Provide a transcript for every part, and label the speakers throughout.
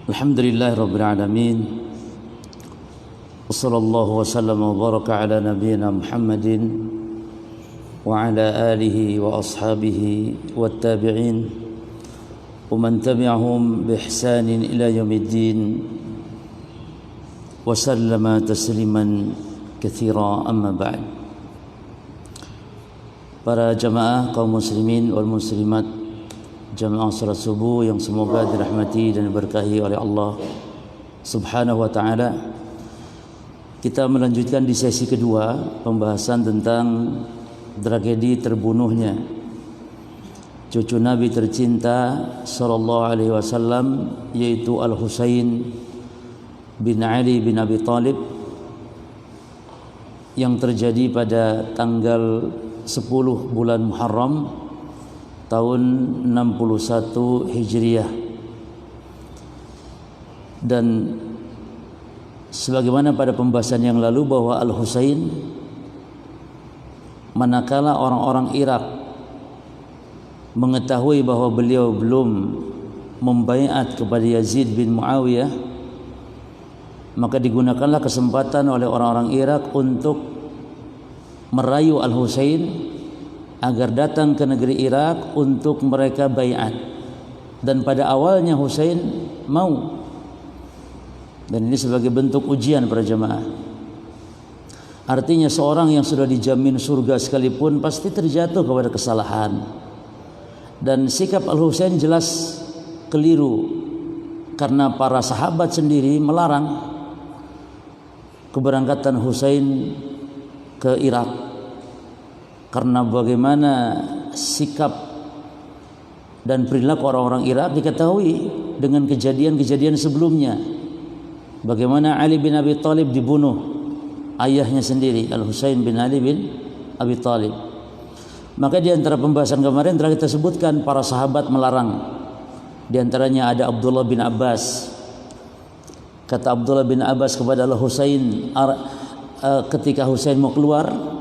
Speaker 1: Alhamdulillahi Rabbil Alamin. Wassallallahu wasallam wa baraka ala nabiyyina Muhammadin wa ala alihi wa ashabihi wa tabi'in wa man tabi'ahum bi ihsanin ila yaumiddin wa sallama tasliman katsira, amma ba'd. Para jamaah kaum muslimin wal muslimat, jamaah salat subuh yang semoga dirahmati dan diberkahi oleh Allah Subhanahu wa taala. Kita melanjutkan di sesi kedua pembahasan tentang tragedi terbunuhnya cucu Nabi tercinta sallallahu alaihi wasallam, yaitu Al-Husain bin Ali bin Abi Thalib, yang terjadi pada tanggal 10 bulan Muharram tahun 61 Hijriah. Dan sebagaimana pada pembahasan yang lalu bahwa Al-Husain, manakala orang-orang Irak mengetahui bahwa beliau belum membaiat kepada Yazid bin Muawiyah, maka digunakanlah kesempatan oleh orang-orang Irak untuk merayu Al-Husain agar datang ke negeri Irak untuk mereka baiat. Dan pada awalnya Husain mau, dan ini sebagai bentuk ujian para jemaah. Artinya seorang yang sudah dijamin surga sekalipun pasti terjatuh kepada kesalahan. Dan sikap Al-Husain jelas keliru, karena para sahabat sendiri melarang keberangkatan Husain ke Irak, karena bagaimana sikap dan perilaku orang-orang Irak diketahui dengan kejadian-kejadian sebelumnya. Bagaimana Ali bin Abi Thalib dibunuh ayahnya sendiri, Al-Husain bin Ali bin Abi Thalib. Maka di antara pembahasan kemarin telah kita sebutkan para sahabat melarang. Di antaranya ada Abdullah bin Abbas. Kata Abdullah bin Abbas kepada Al-Husain ketika Husain mau keluar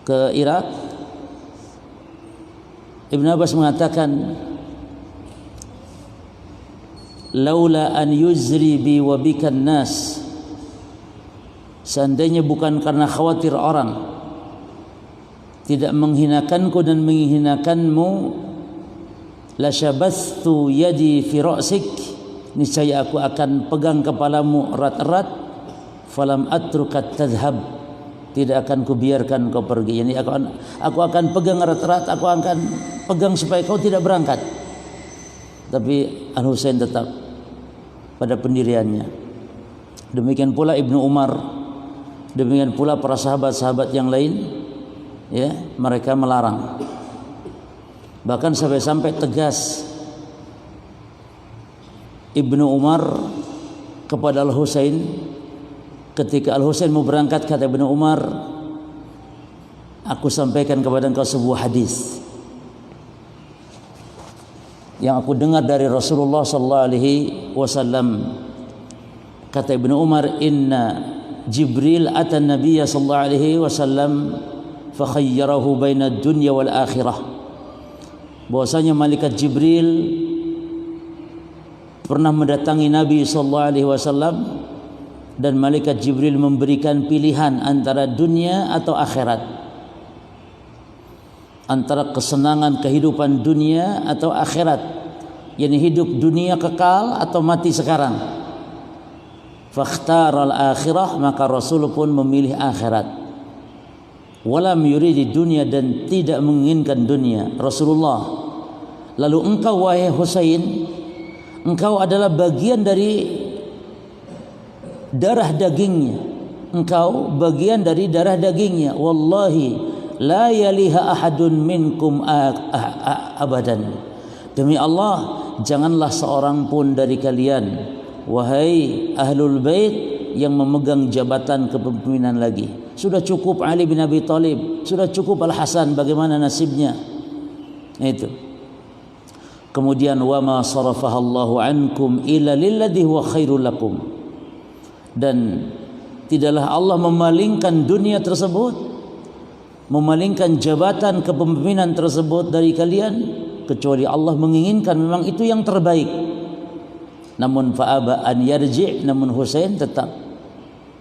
Speaker 1: ke Irak, Ibn Abbas mengatakan, laula an yuzri bi wa bikan nas, seandainya bukan karena khawatir orang tidak menghinakanku dan menghinakanmu, la syabastu yadi fi ra'sik, niscaya aku akan pegang kepalamu erat-erat, falam atrukat tadhhab, tidak akan kubiarkan kau pergi. Yani aku akan pegang erat-erat, aku akan pegang supaya kau tidak berangkat. Tapi Al-Husain tetap pada pendiriannya. Demikian pula Ibnu Umar, demikian pula para sahabat-sahabat yang lain, ya, mereka melarang. Bahkan sampai-sampai tegas Ibnu Umar kepada Al-Husain ketika Al-Husain mau berangkat. Kata Ibnu Umar, aku sampaikan kepada engkau sebuah hadis yang aku dengar dari Rasulullah sallallahu alaihi wasallam. Kata Ibnu Umar, inna Jibril ata Nabiyya sallallahu alaihi wasallam fa khayyarahu baina dunya wal akhirah. Bahwasanya malaikat Jibril pernah mendatangi Nabi sallallahu alaihi wasallam, dan malaikat Jibril memberikan pilihan antara dunia atau akhirat, antara kesenangan kehidupan dunia atau akhirat, yakni hidup dunia kekal atau mati sekarang. Fakhtaral akhirah, maka Rasul pun memilih akhirat. Walam yuridi dunia, dan tidak menginginkan dunia Rasulullah. Lalu engkau wahai Husain, engkau adalah bagian dari darah dagingnya. Engkau bagian dari darah dagingnya. Wallahi la yaliha ahadun minkum abadan. Demi Allah, janganlah seorang pun dari kalian, wahai ahlul bait, yang memegang jabatan kepemimpinan lagi. Sudah cukup Ali bin Abi Thalib, sudah cukup Al-Hasan, bagaimana nasibnya? Itu. Kemudian wa ma sarafahallahu ankum illa lilladhi huwa khairul lakum. Dan tidaklah Allah memalingkan dunia tersebut, memalingkan jabatan kepemimpinan tersebut dari kalian, kecuali Allah menginginkan memang itu yang terbaik. namun fa'aba an yarji', namun Husain tetap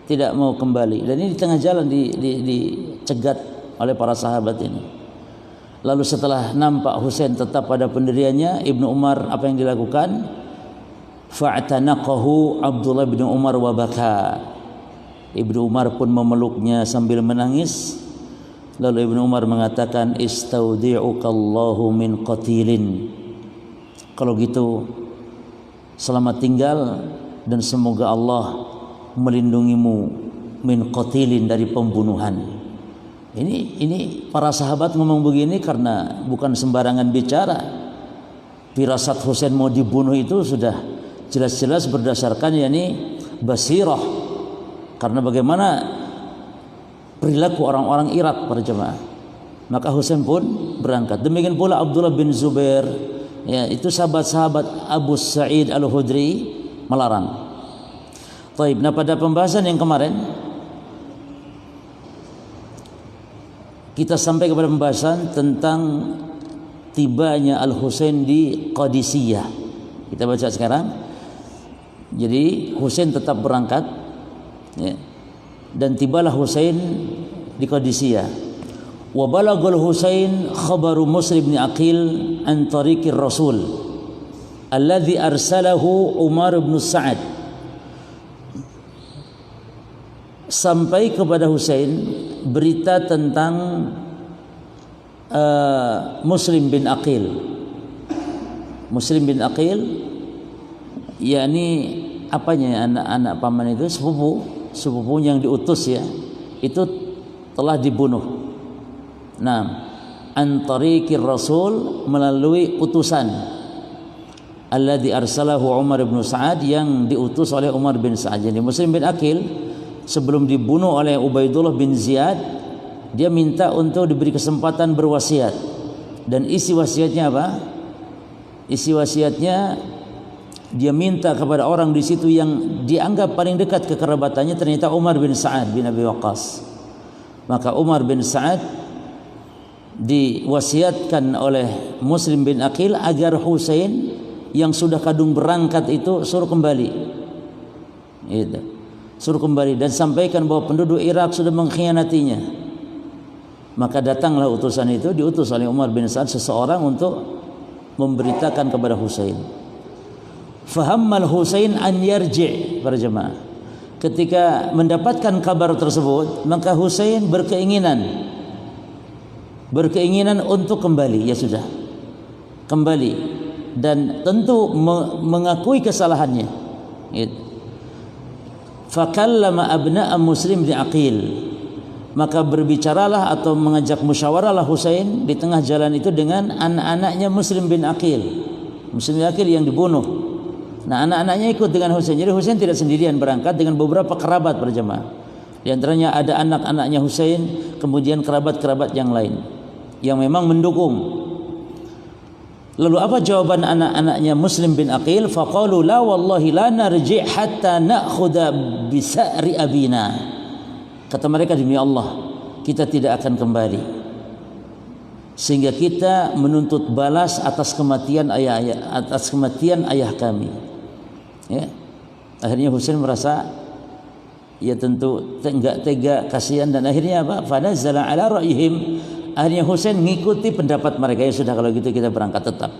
Speaker 1: tidak mau kembali. Dan ini di tengah jalan dicegat oleh para sahabat ini. Lalu setelah nampak Husain tetap pada pendiriannya, Ibnu Umar apa yang dilakukan? Fa'tanaqahu Abdullah bin Umar wa baka. Ibnu Umar pun memeluknya sambil menangis. Lalu Ibnu Umar mengatakan, istaudi'ukallahu min qatilin. Kalau gitu selamat tinggal dan semoga Allah melindungimu min qatilin, dari pembunuhan. Ini para sahabat ngomong begini karena bukan sembarangan bicara. Firasat Husain mau dibunuh itu sudah jelas-jelas berdasarkan basirah. Karena bagaimana perilaku orang-orang Irak para jemaah. Maka Husain pun berangkat. Demikian pula Abdullah bin Zubair, ya, itu sahabat-sahabat Abu Sa'id Al-Khudri melarang. Baik, nah pada pembahasan yang kemarin kita sampai kepada pembahasan tentang tibanya Al-Husain di Qadisiyah. Kita baca sekarang. Jadi Husain tetap berangkat, ya, dan tibalah Husain di Qadisiyah. Wa balagul Husain khabaru Muslim bin Aqil an tariqir Rasul alladhi arsalahu Umar bin Sa'ad. Sampai kepada Husain berita tentang Muslim bin Aqil. Muslim bin Aqil, yakni apanya, anak-anak paman itu, sepupu yang diutus, ya, itu telah dibunuh. Nah, antariqir Rasul, melalui utusan alladzi arsalahu Umar bin Sa'ad, yang diutus oleh Umar bin Sa'ad. Jadi Muslim bin Aqil sebelum dibunuh oleh Ubaidullah bin Ziyad, dia minta untuk diberi kesempatan berwasiat. Dan isi wasiatnya apa? Isi wasiatnya dia minta kepada orang di situ yang dianggap paling dekat kekerabatannya, ternyata Umar bin Sa'ad bin Abi Waqqas. Maka Umar bin Sa'ad diwasiatkan oleh Muslim bin Aqil agar Husain yang sudah kadung berangkat itu suruh kembali. Gitu. Suruh kembali dan sampaikan bahwa penduduk Irak sudah mengkhianatinya. Maka datanglah utusan itu, diutus oleh Umar bin Sa'ad seseorang untuk memberitakan kepada Husain. Fahammal Husain an yarji', para jemaah. Ketika mendapatkan kabar tersebut, maka Husain berkeinginan untuk kembali. Ya sudah, kembali, dan tentu mengakui kesalahannya. Gitu. Fakallama abna'a Muslim bin Aqil, maka berbicaralah atau mengajak musyawarahlah Husain di tengah jalan itu dengan anak-anaknya Muslim bin Aqil. Muslim bin Aqil yang dibunuh. Nah, anak-anaknya ikut dengan Husain. Jadi Husain tidak sendirian berangkat, dengan beberapa kerabat berjamaah. Di antaranya ada anak-anaknya Husain, kemudian kerabat-kerabat yang lain yang memang mendukung. Lalu apa jawaban anak-anaknya Muslim bin Aqil? Faqalu la wallahi la narji' hatta na'khudha bi sa'ri abina. Kata mereka, demi Allah, kita tidak akan kembali sehingga kita menuntut balas atas kematian ayah kami. Ya. Akhirnya Husain merasa, ya tentu enggak tega, kasihan, dan akhirnya apa? Fanazala ala ra'yihim. Akhirnya Husain mengikuti pendapat mereka. Ya sudah, kalau gitu kita berangkat tetap.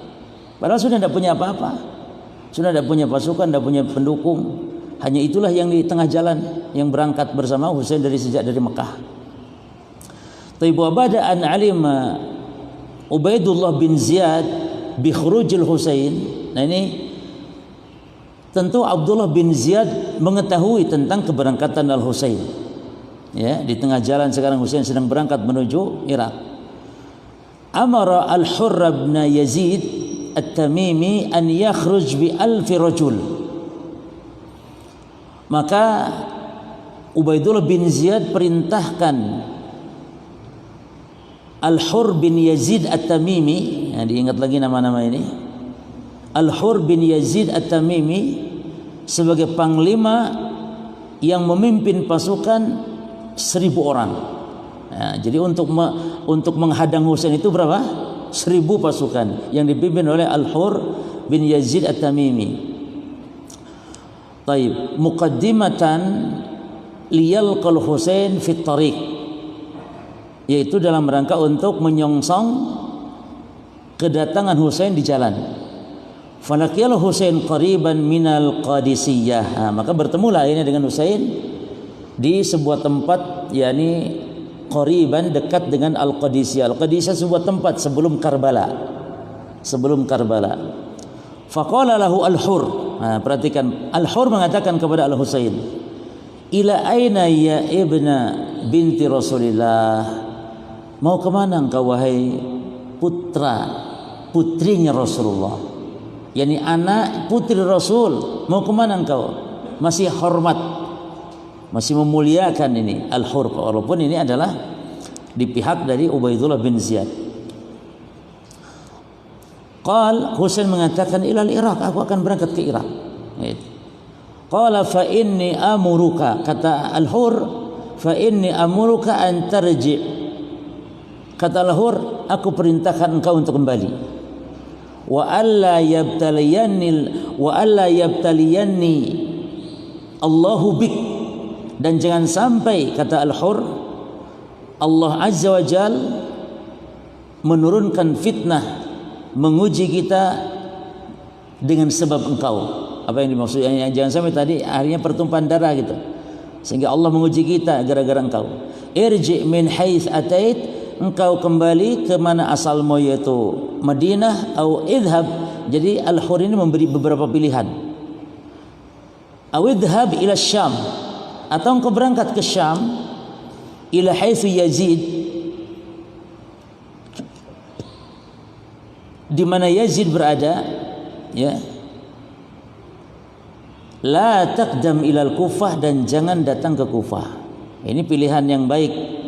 Speaker 1: Padahal sudah tidak punya apa-apa, sudah tidak punya pasukan, tidak punya pendukung. Hanya itulah yang di tengah jalan yang berangkat bersama Husain dari Mekah. Taibu abada an alima Ubaidullah bin Ziyad bi khurujil Husain. Nah, ini tentu Abdullah bin Ziyad mengetahui tentang keberangkatan Al-Husain. Ya, di tengah jalan sekarang Husain sedang berangkat menuju Irak. Amara Al-Hurr bin Yazid At-Tamimi an yakhruj bi 1000 rajul. Maka Ubaidullah bin Ziyad perintahkan Al-Hurr bin Yazid At-Tamimi, ya, diingat lagi nama-nama ini. Al-Hurr bin Yazid At-Tamimi sebagai panglima yang memimpin pasukan 1000 orang. Nah, jadi untuk menghadang Husain itu berapa? 1000 pasukan yang dipimpin oleh Al-Hurr bin Yazid At-Tamimi. Taib, muqaddimatan liyalqal Husain fit tariq, yaitu dalam rangka untuk menyongsong kedatangan Husain di jalan. Falaqiyal Husain qariban minal Qadisiyah. Nah, maka bertemulah ini dengan Husain di sebuah tempat, yakni qariban, dekat dengan Al-Qadisiyah. Al-Qadisiyah sebuah tempat sebelum Karbala. Sebelum Karbala. Faqala lahu Al-Hur. Nah, perhatikan, Al-Hur mengatakan kepada Al-Husain, "Ila aina ya ibna binti Rasulillah?" Mau kemana engkau wahai putrinya Rasulullah? Yani anak putri Rasul, mau kemana engkau? Masih hormat, masih memuliakan ini Al-Hur, walaupun ini adalah di pihak dari Ubaidullah bin Ziyad. Qal, Husain mengatakan, ilal Irak, aku akan berangkat ke Irak. Qala fa inni amuruka, kata Al-Hur, fa inni amuruka an tarji'. Kata Al-Hur, aku perintahkan engkau untuk kembali. Wa alla yabtaliyanni Allahu bik, dan jangan sampai, kata Al-Hur, Allah Azza wa Jal menurunkan fitnah, menguji kita dengan sebab engkau. Apa yang dimaksudnya? Jangan sampai tadi akhirnya pertumpahan darah gitu, sehingga Allah menguji kita gara-gara engkau. Irji min haits atait, engkau kembali ke mana asalmu, yaitu Madinah, atau idhab. Jadi Al-Hur ini memberi beberapa pilihan. Atau idhab ila Syam, atau engkau berangkat ke Syam, ila haitsu Yazid, di mana Yazid berada, ya. La taqdam ilal Kufah, dan jangan datang ke Kufah. Ini pilihan yang baik.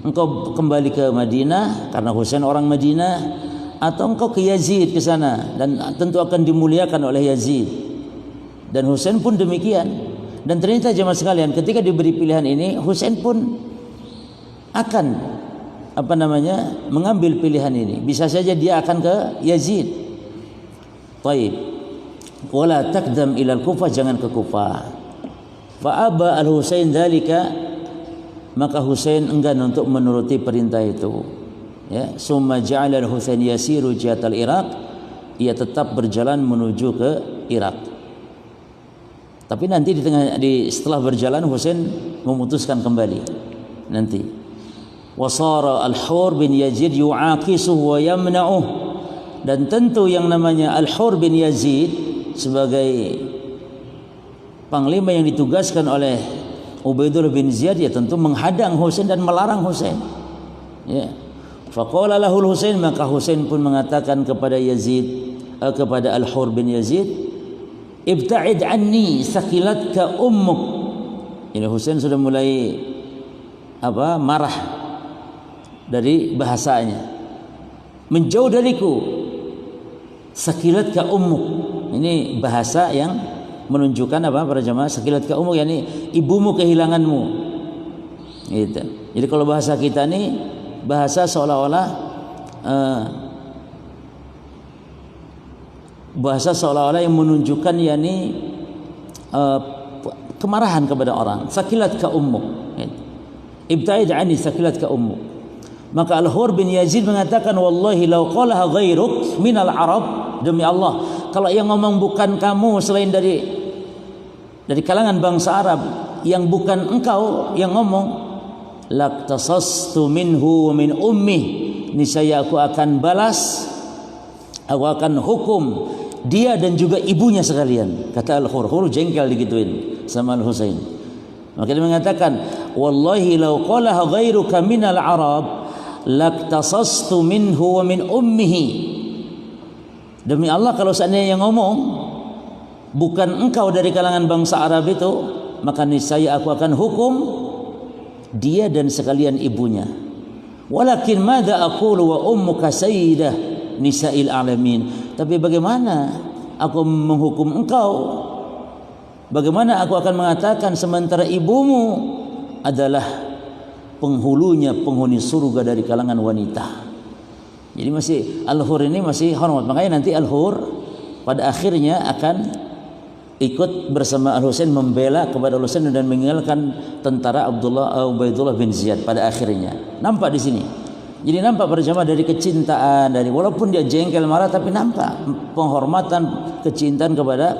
Speaker 1: Engkau kembali ke Madinah karena Husain orang Madinah, atau engkau ke Yazid ke sana, dan tentu akan dimuliakan oleh Yazid. Dan Husain pun demikian. Dan ternyata jemaah sekalian, ketika diberi pilihan ini, Husain pun akan mengambil pilihan ini. Bisa saja dia akan ke Yazid. Baik. Wala taqdam ila al-Kufah, jangan ke Kufah. Fa aba al-Husain dzalika, maka Husain enggan untuk menuruti perintah itu. Ya, summa ja'ala al-Husain yasiru jihatal Iraq, ia tetap berjalan menuju ke Irak. Tapi nanti setelah berjalan Husain memutuskan kembali nanti. Wasara Al-Hur bin Yazid yu'aqisuhu wa yamna'uh, dan tentu yang namanya Al-Hur bin Yazid sebagai panglima yang ditugaskan oleh Ubaidullah bin Ziyad, ya tentu menghadang Husain dan melarang Husain. Ya. Faqala lahul Husain, maka Husain pun mengatakan kepada kepada Al-Hur bin Yazid, ibta'id anni sakilatka ummuk. Ini Husain sudah mulai marah dari bahasanya. Menjauh dariku, sakilatka ummuk. Ini bahasa yang menunjukkan para jemaah, sakilatka ummuk, yakni ibumu kehilanganmu. Gitu. Jadi kalau bahasa kita nih bahasa seolah-olah yang menunjukkan yakni kemarahan kepada orang. Sakilatka ummuk. Ibta'id anni sakilatka ummuk. Maka Al-Hur bin Yazid mengatakan, wallahi law qalaha ghairuk minal Arab, demi Allah, kalau yang ngomong bukan kamu selain dari kalangan bangsa Arab, yang bukan engkau yang ngomong, laqtasastu minhu wa min ummi, niscaya aku akan balas, aku akan hukum dia dan juga ibunya sekalian. Kata Al-Hur. Hur jengkel digituin sama Al-Husain. Maka dia mengatakan, wallahi law qalaha ghairuka minal Arab laqtasastu minhu wa min ummihi. Demi Allah, kalau seandainya yang ngomong bukan engkau dari kalangan bangsa Arab itu, maka niscaya aku akan hukum dia dan sekalian ibunya. Walakin madza aqulu wa ummuka sayyidah nisa'il alamin. Tapi bagaimana aku menghukum engkau? Bagaimana aku akan mengatakan sementara ibumu adalah penghuni surga dari kalangan wanita. Jadi masih Al-Hur ini masih hormat. Makanya nanti Al-Hur pada akhirnya akan ikut bersama Al-Husain membela kepada Al-Husain dan meninggalkan tentara Ubaidullah bin Ziyad pada akhirnya. Nampak di sini. Jadi nampak para jamaah dari kecintaan, dari walaupun dia jengkel marah tapi nampak penghormatan, kecintaan kepada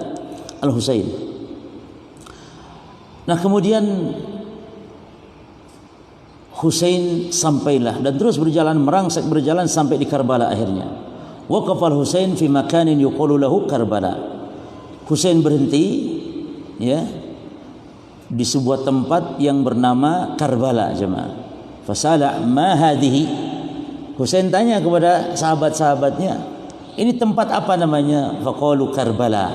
Speaker 1: Al-Husain. Nah, kemudian Husain sampailah dan terus berjalan merangsek berjalan sampai di Karbala akhirnya. Waqafa Al-Husain fi makanin yuqalu lahu Karbala. Husain berhenti ya di sebuah tempat yang bernama Karbala jemaah. Fasala ma hadhihi. Husain tanya kepada sahabat-sahabatnya, ini tempat apa namanya? Faqalu Karbala.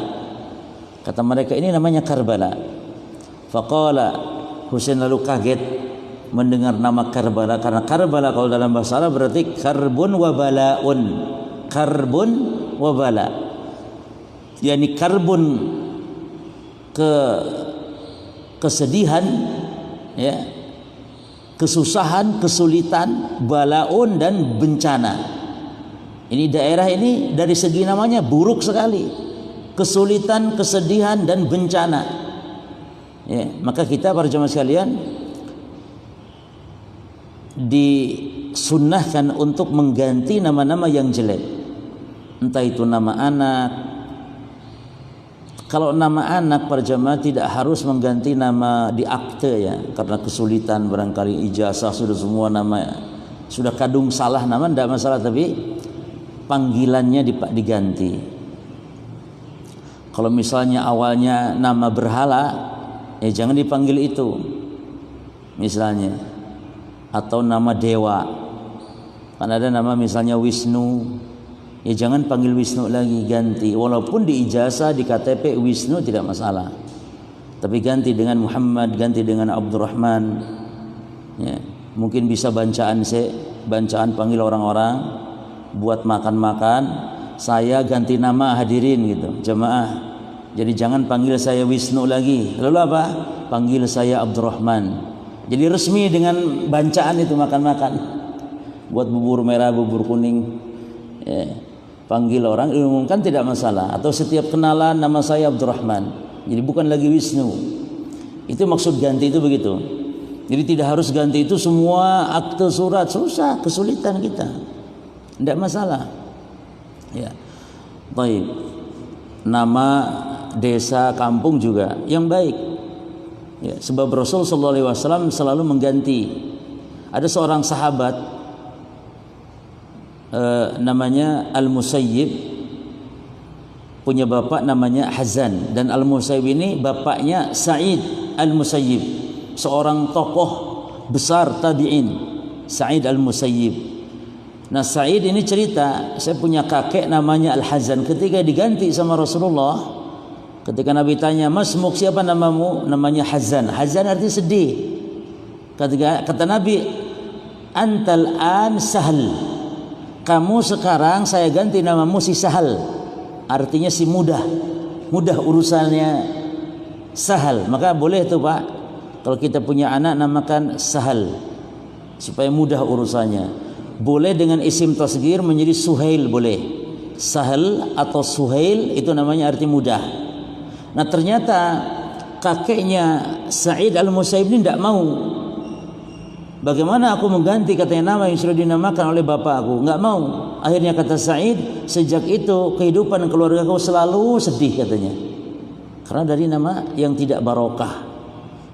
Speaker 1: Kata mereka ini namanya Karbala. Faqala, Husain lalu kaget mendengar nama Karbala karena Karbala kalau dalam bahasa Arab berarti karbun wa balaun. Karbun wa bala. Yani karbun kesedihan ya, kesusahan, kesulitan, balaun dan bencana. Ini daerah ini dari segi namanya buruk sekali. Kesulitan, kesedihan dan bencana. Ya, maka kita para jemaah sekalian disunnahkan untuk mengganti nama-nama yang jelek. Entah itu nama anak. Kalau nama anak para jemaah tidak harus mengganti nama di akte ya, karena kesulitan barangkali ijazah sudah semua nama sudah kadung salah nama tidak masalah, tapi panggilannya diganti. Kalau misalnya awalnya nama berhala ya jangan dipanggil itu misalnya, atau nama dewa kan ada nama misalnya Wisnu ya jangan panggil Wisnu lagi, ganti. Walaupun di ijazah di KTP Wisnu tidak masalah, tapi ganti dengan Muhammad, ganti dengan Abdurrahman ya. Mungkin bisa bacaan panggil orang-orang buat makan-makan, saya ganti nama hadirin gitu jemaah. Jadi jangan panggil saya Wisnu lagi, lalu apa? Panggil saya Abdurrahman. Jadi resmi dengan bacaan itu makan-makan. Buat bubur merah, bubur kuning ya. Panggil orang diumumkan tidak masalah. Atau setiap kenalan nama saya Abdurrahman, jadi bukan lagi Wisnu. Itu maksud ganti itu begitu. Jadi tidak harus ganti itu semua akte surat, susah, kesulitan kita. Tidak masalah ya. Baik. Nama desa, kampung juga yang baik ya, sebab Rasul sallallahu alaihi wasallam selalu mengganti. Ada seorang sahabat namanya Al-Musayyib, punya bapak namanya Hazan, dan Al-Musayyib ini bapaknya Sa'id Al-Musayyib, seorang tokoh besar tabi'in, Sa'id Al-Musayyib. Nah, Sa'id ini cerita, saya punya kakek namanya Al-Hazan. Ketika diganti sama Rasulullah, ketika Nabi tanya, "Masmuk, siapa namamu?" Namanya Hazan. Hazan artinya sedih. Kata Nabi, "Antal an Sahal." Kamu sekarang saya ganti namamu si Sahal. Artinya si mudah urusannya Sahal. Maka boleh tuh Pak, kalau kita punya anak namakan Sahal supaya mudah urusannya. Boleh dengan isim tasghir menjadi Suhail, boleh. Sahal atau Suhail itu namanya arti mudah. Nah, ternyata kakeknya Sa'id Al-Musayyib ini tidak mau. Bagaimana aku mengganti katanya nama yang sudah dinamakan oleh bapak aku? Enggak mau. Akhirnya kata Sa'id, sejak itu kehidupan keluarga kau selalu sedih katanya. Karena dari nama yang tidak barokah.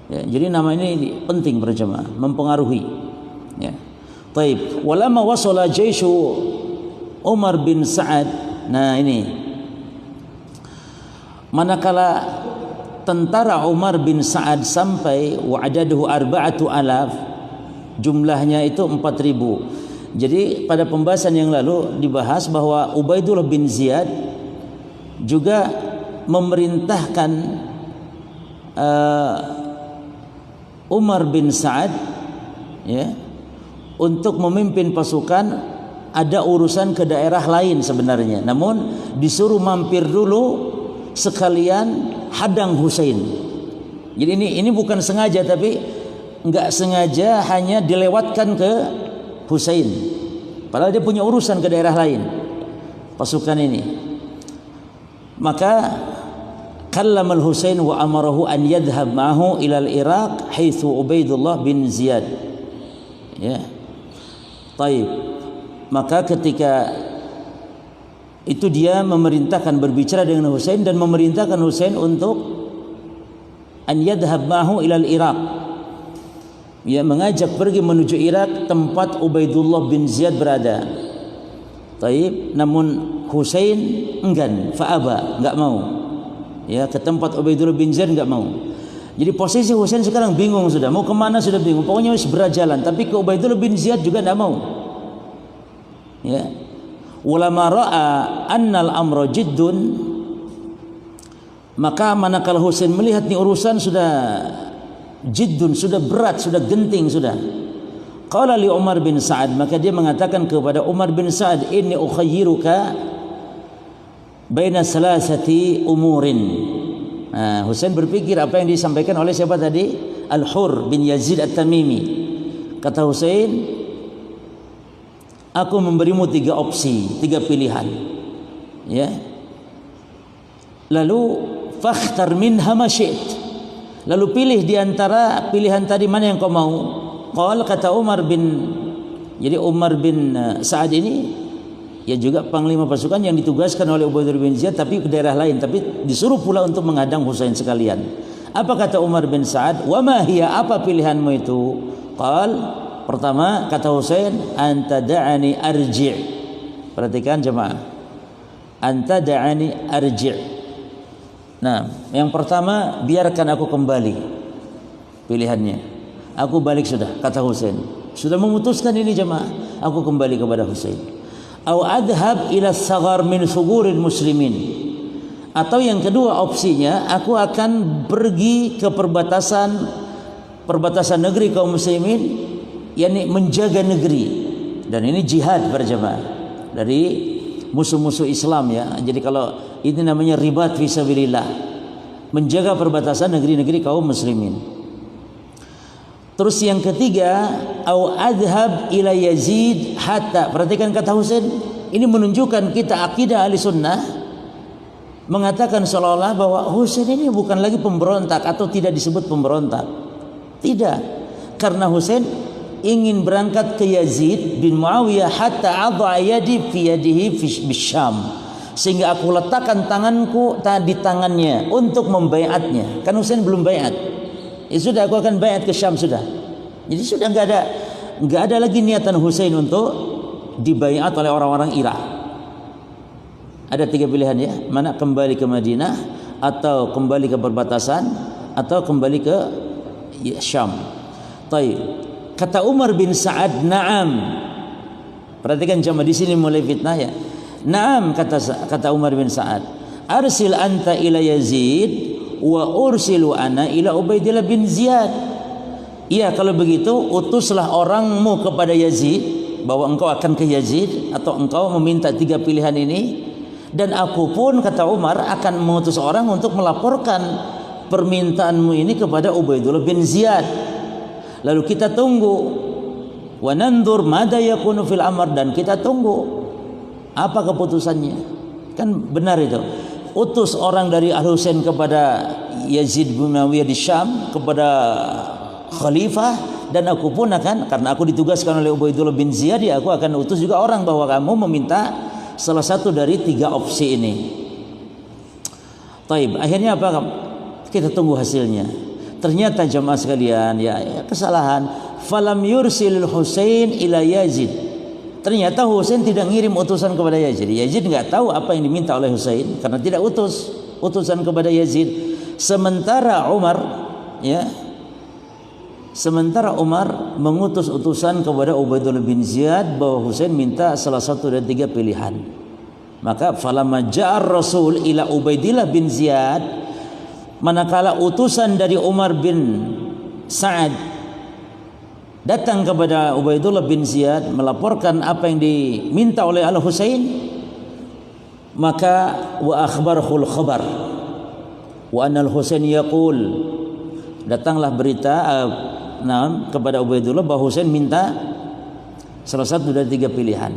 Speaker 1: Ya, jadi nama ini penting berjamaah, mempengaruhi. Ya. Taib. Walamma wasala jaishu Umar bin Sa'ad. Nah, ini. Manakala tentara Umar bin Sa'ad sampai wa'adaduhu 4,000, jumlahnya itu 4.000. Jadi pada pembahasan yang lalu dibahas bahwa Ubaidullah bin Ziyad juga memerintahkan Umar bin Sa'ad ya, untuk memimpin pasukan. Ada urusan ke daerah lain sebenarnya, namun disuruh mampir dulu sekalian hadang Husain. Jadi ini bukan sengaja, tapi enggak sengaja hanya dilewatkan ke Husain. Padahal dia punya urusan ke daerah lain pasukan ini. Maka kallama al-Husain wa amarahu an yadhhab ma'ahu ila al-Iraq haitsu Ubaidullah bin Ziyad. Ya. Taib. Maka ketika itu dia memerintahkan berbicara dengan Husain dan memerintahkan Husain untuk an yadhhab ma'ahu ila al-Iraq. Ya, mengajak pergi menuju Irak tempat Ubaidullah bin Ziyad berada. Taib, namun Husain enggan, fa'aba, enggak mau. Ya, ke tempat Ubaidullah bin Ziyad enggak mau. Jadi posisi Husain sekarang bingung sudah, mau kemana sudah bingung. Pokoknya harus berjalan, tapi ke Ubaidullah bin Ziyad juga enggak mau. Ya. Ulama ra'a annal amra jiddun, maka manakala Husain melihat ni urusan sudah jiddun, sudah berat, sudah genting sudah. Qala li Umar bin Sa'ad, maka dia mengatakan kepada Umar bin Sa'ad, inni ukhayyiruka baina salasati umurin. Nah, Husain berpikir apa yang disampaikan oleh siapa tadi? Al-Hur bin Yazid At-Tamimi. Kata Husain, aku memberimu 3 opsi, 3 pilihan. Ya. Lalu fakhtar minha ma syi'ta. Lalu pilih di antara pilihan tadi mana yang kau mau. Kata Umar bin, jadi Umar bin Sa'ad ini ya juga panglima pasukan yang ditugaskan oleh Ubaidullah bin Ziyad tapi ke daerah lain, tapi disuruh pula untuk menghadang Husain sekalian. Apa kata Umar bin Sa'ad? Wa ma hiya, apa pilihanmu itu? Pertama kata Husain, anta da'ani arji'. Perhatikan jemaah, anta da'ani arji'. Nah, yang pertama, biarkan aku kembali. Pilihannya, aku balik sudah, kata Husain. Sudah memutuskan ini jemaah, aku kembali kepada Husain. Au adhab ila saghar min suguril muslimin. Atau yang kedua opsinya, aku akan pergi ke perbatasan negeri kaum muslimin, yakni menjaga negeri. Dan ini jihad berjamaah dari musuh-musuh Islam ya. Jadi kalau ini namanya ribat fisabilillah, menjaga perbatasan negeri-negeri kaum muslimin. Terus yang ketiga, au adhab ila Yazid hatta. Perhatikan kata Husain, ini menunjukkan kita akidah ahli sunnah mengatakan seolah-olah bahwa Husain ini bukan lagi pemberontak atau tidak disebut pemberontak. Tidak, karena Husain ingin berangkat ke Yazid bin Muawiyah hatta adha yadi fi yadihi bisyam, sehingga aku letakkan tanganku di tangannya untuk membaiatnya. Kan Husain belum baiat. Ya sudah, aku akan baiat ke Syam sudah. Jadi sudah enggak ada lagi niatan Husain untuk dibaiat oleh orang-orang Irak. Ada 3 pilihan ya, mana kembali ke Madinah atau kembali ke perbatasan atau kembali ke Syam. Taib. Kata Umar bin Sa'ad, na'am. Perhatikan jemaah, di sini mulai fitnah ya. Na'am, kata Umar bin Sa'ad. Arsil anta ila Yazid wa ursilu ana ila Ubaidillah bin Ziyad. Iya, kalau begitu utuslah orangmu kepada Yazid, bahwa engkau akan ke Yazid atau engkau meminta 3 pilihan ini, dan aku pun kata Umar akan mengutus orang untuk melaporkan permintaanmu ini kepada Ubaidullah bin Ziyad. Lalu kita tunggu, wa nandur mada yakunu fil amr, dan kita tunggu apa keputusannya. Kan benar itu. Utus orang dari Al-Husain kepada Yazid bin Muawiyah di Syam, kepada khalifah, dan aku pun akan, karena aku ditugaskan oleh Ubaidullah bin Ziyad, aku akan utus juga orang bahwa kamu meminta salah satu dari 3 opsi ini. Taib, akhirnya apa? Kita tunggu hasilnya. Ternyata jemaah sekalian, ya kesalahan. Falam yursilul Husain ila Yazid. Ternyata Husain tidak ngirim utusan kepada Yazid. Yazid enggak tahu apa yang diminta oleh Husain karena tidak utus utusan kepada Yazid. Sementara Umar mengutus utusan kepada Ubaidullah bin Ziyad bahwa Husain minta salah satu dari 3 pilihan. Maka falamma ja'ar Rasul ila Ubaidillah bin Ziyad, manakala utusan dari Umar bin Sa'ad datang kepada Ubaidullah bin Ziyad melaporkan apa yang diminta oleh Al-Husain, maka wa akhbarahul khabar wa anna Al-Husain yaqul, datanglah berita kepada Ubaidullah bahwa Husain minta salah satu dari 3 pilihan.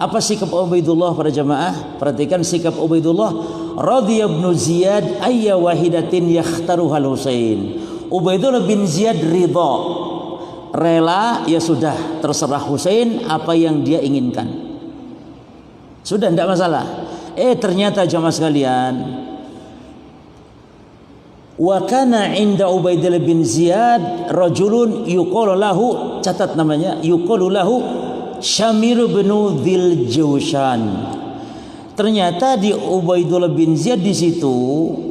Speaker 1: Apa sikap Ubaidullah para jamaah? Perhatikan sikap Ubaidullah. Radhiya ibn Ziyad ayya wahidatin yakhtaruha al-Husain. Ubaidullah bin Ziyad ridha, rela, ya sudah, terserah Husain apa yang dia inginkan. Sudah, tidak masalah. Ternyata jamaah sekalian, wa kana inda Ubaidillah bin Ziyad rajulun yuqalu lahu, catat namanya, yuqalu lahu Syamir bin Dzil Jaushan. Ternyata di Ubaidullah bin Ziyad di situ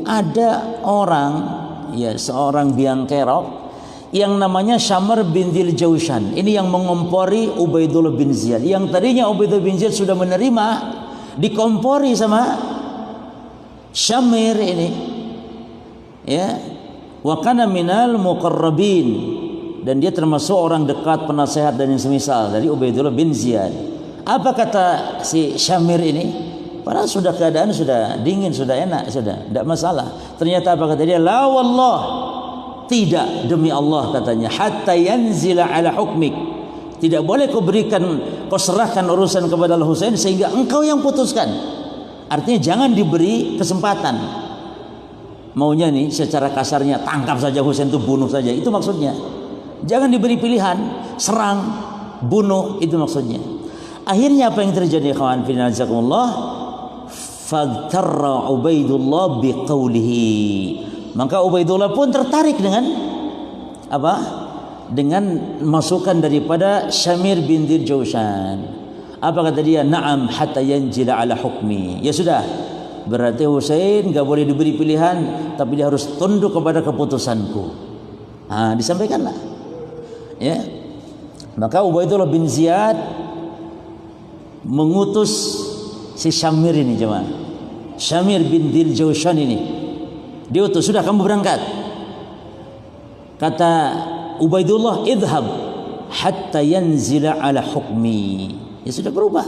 Speaker 1: ada orang, ya seorang biang kerok yang namanya Syamir bin Dzil Jaushan. Ini yang mengompori Ubaidullah bin Ziyad. Yang tadinya Ubaidullah bin Ziyad sudah menerima, dikompori sama Syamir ini. Ya, wa kana minal muqarrabin, dan dia termasuk orang dekat, penasehat dan yang semisal dari Ubaidullah bin Ziyad. Apa kata si Syamir ini? Padahal sudah keadaan sudah dingin, sudah enak, sudah tidak masalah. Ternyata apa kata dia? La wallah, tidak, demi Allah katanya, hatta yanzila ala hukmik, tidak boleh kau berikan, kau serahkan urusan kepada Al-Husain sehingga engkau yang putuskan. Artinya jangan diberi kesempatan. Maunya nih secara kasarnya tangkap saja Husain, itu bunuh saja, itu maksudnya. Jangan diberi pilihan, serang, bunuh, itu maksudnya. Akhirnya apa yang terjadi, kawan fillah jazakumullah? Fadtarra Ubaidullah biqaulihi. Maka Ubaidullah pun tertarik dengan apa? Dengan masukan daripada Syamir bin Dzil Jaushan. Apa kata dia? Na'am hatta yanjila ala hukmi. Ya sudah, berarti Husain enggak boleh diberi pilihan, tapi dia harus tunduk kepada keputusanku. Disampaikanlah. Ya, maka Ubaidullah bin Ziyad mengutus si Syamir ini, jemaah. Syamir bin Dzil Jaushan ini diutus, sudah kamu berangkat. Kata Ubaidullah, idhab hatta yanzila ala hukmi. Ya sudah berubah.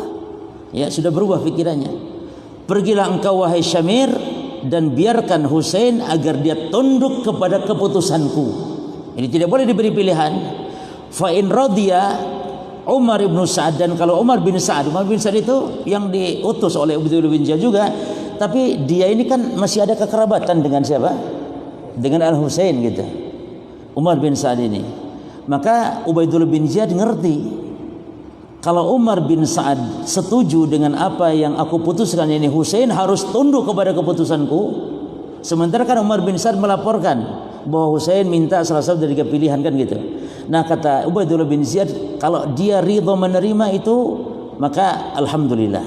Speaker 1: Ya sudah berubah pikirannya. Pergilah engkau wahai Syamir dan biarkan Husain agar dia tunduk kepada keputusanku. Ini tidak boleh diberi pilihan. Fa in radiya Umar bin Sa'ad, dan kalau Umar bin Sa'ad itu yang diutus oleh Ubaidullah bin Ziyad juga, tapi dia ini kan masih ada kekerabatan dengan siapa? Dengan Al-Husain gitu. Umar bin Sa'ad ini. Maka Ubaidullah bin Ziyad ngerti, kalau Umar bin Sa'ad setuju dengan apa yang aku putuskan ini, Husain harus tunduk kepada keputusanku. Sementara kan Umar bin Sa'ad melaporkan bahwa Husain minta salah satu dari pilihan, kan gitu. Nah kata Ubaidullah bin Ziyad, kalau dia ridho menerima itu, maka alhamdulillah.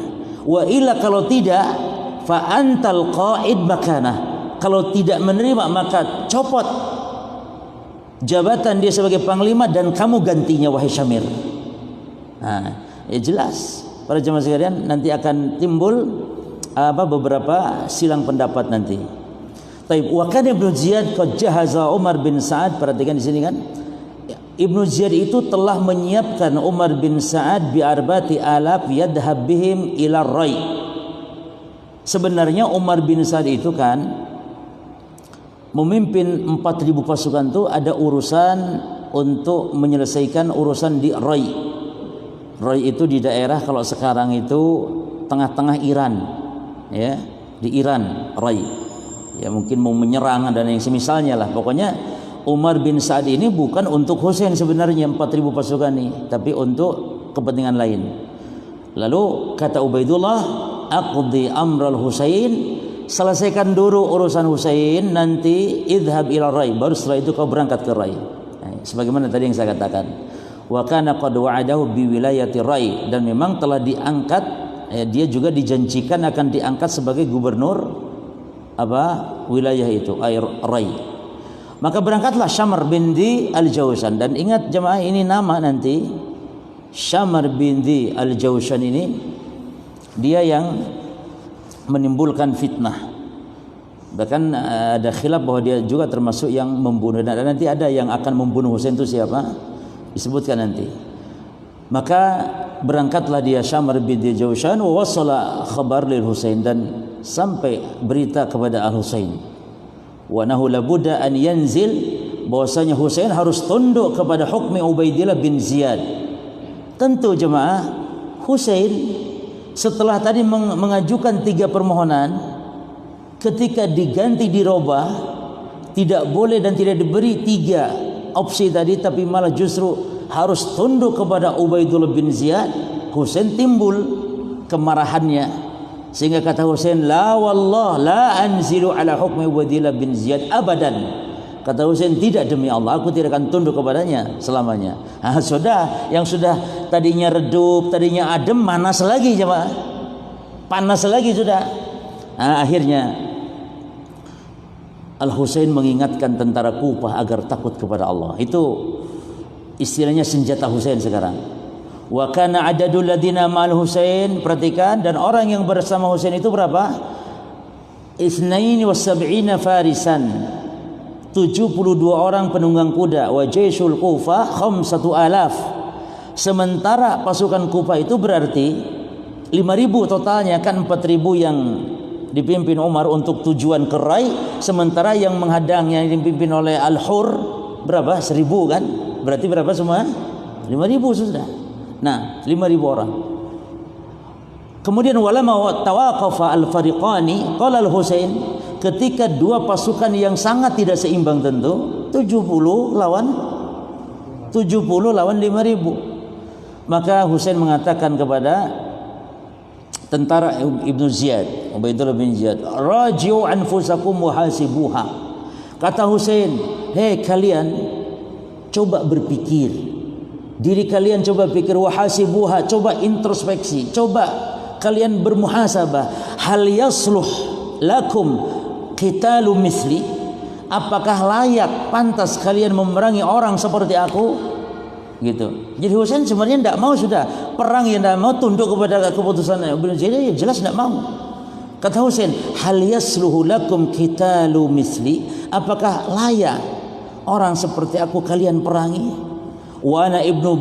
Speaker 1: Wa illa, kalau tidak, fa antal qaid makanah. Kalau tidak menerima, maka copot jabatan dia sebagai panglima dan kamu gantinya wahai Syamir. Ya jelas para jemaah sekalian, nanti akan timbul beberapa silang pendapat nanti. Taib wa kana Ibnu Ziyad qad jahaza Umar bin Sa'ad. Perhatikan di sini kan, Ibnu Ziyad itu telah menyiapkan Umar bin Sa'ad bi arba'ati alaf yadhhab bihim ila Rai. Sebenarnya Umar bin Sa'ad itu kan memimpin 4.000 pasukan, tuh ada urusan untuk menyelesaikan urusan di Rai. Rai itu di daerah, kalau sekarang itu tengah-tengah Iran, ya, di Iran Rai. Ya mungkin mau menyerang dan yang semisalnya lah. Pokoknya Umar bin Sa'ad ini bukan untuk Husain sebenarnya 4.000 pasukan ini, tapi untuk kepentingan lain. Lalu kata Ubaidullah, aqdi amral Husain, selesaikan dulu urusan Husain, nanti idhab ila Rai, baru setelah itu kau berangkat ke Rai. Sebagaimana tadi yang saya katakan, wa kana qad wa'adahu bi wilayati Rai, dan memang telah diangkat, dia juga dijanjikan akan diangkat sebagai gubernur wilayah itu, Rai. Maka berangkatlah Syamir bin Dzil Al-Jaushan. Dan ingat jemaah, ini nama nanti Syamir bin Dzil Al-Jaushan ini, dia yang menimbulkan fitnah. Bahkan ada khilaf bahwa dia juga termasuk yang membunuh, dan nanti ada yang akan membunuh Husain itu siapa, disebutkan nanti. Maka berangkatlah dia Syamir bin Dzil Jaushan, wa wasala khabar lil Husain, dan sampai berita kepada Al-Husain, wa nahu labudda an yanzil, bahwasanya Husain harus tunduk kepada hukmi Ubaidillah bin Ziyad. Tentu jemaah, Husain setelah tadi mengajukan 3 permohonan, ketika diganti dirubah, tidak boleh dan tidak diberi 3 opsi tadi, tapi malah justru harus tunduk kepada Ubaidullah bin Ziyad. Husain timbul kemarahannya, sehingga kata Husain, la wallah la anzilu ala hukmi Ubaidillah bin Ziyad abadan. Kata Husain, tidak, demi Allah aku tidak akan tunduk kepadanya selamanya. Sudah, yang sudah tadinya redup, tadinya adem, panas lagi jemaah, panas lagi sudah. Akhirnya Al Husain mengingatkan tentara Kufah agar takut kepada Allah. Itu istilahnya senjata Husain sekarang. Wa kana adadul ladina ma'al Husain, perhatikan, dan orang yang bersama Husain itu berapa? 72 farisan, 72 orang penunggang kuda. Wa jaisul Kufah 5,000. Sementara pasukan Kufah itu berarti 5.000 totalnya, kan 4.000 yang dipimpin Umar untuk tujuan ke Rai, sementara yang menghadangnya yang dipimpin oleh Al-Hur berapa? 1.000 kan? Berarti berapa semua? 5.000 sudah. Nah, 5.000 orang. Kemudian walama tawaqafa al-fariqani, qala al-Husain, ketika 2 pasukan yang sangat tidak seimbang tentu, 70 lawan 5.000, maka Husain mengatakan kepada tentara Ibnu Ziyad, Ubaidullah bin Ziyad, raji'u anfusakum wa hasibuha. Kata Husain, hei kalian coba berpikir, diri kalian coba pikir, wa hasibuha, coba introspeksi, coba kalian bermuhasabah, hal yasluh lakum qitalu misli, apakah layak, pantas kalian memerangi orang seperti aku? Gitu. Jadi Husain sebenarnya tidak mau sudah perang, yang tidak mau tunduk kepada keputusan Ibnu Ziyad, ya jelas tidak mau. Kata Husain, hal yasluhu lakum qitalu misli, apakah layak orang seperti aku kalian perangi? Wa ana ibnu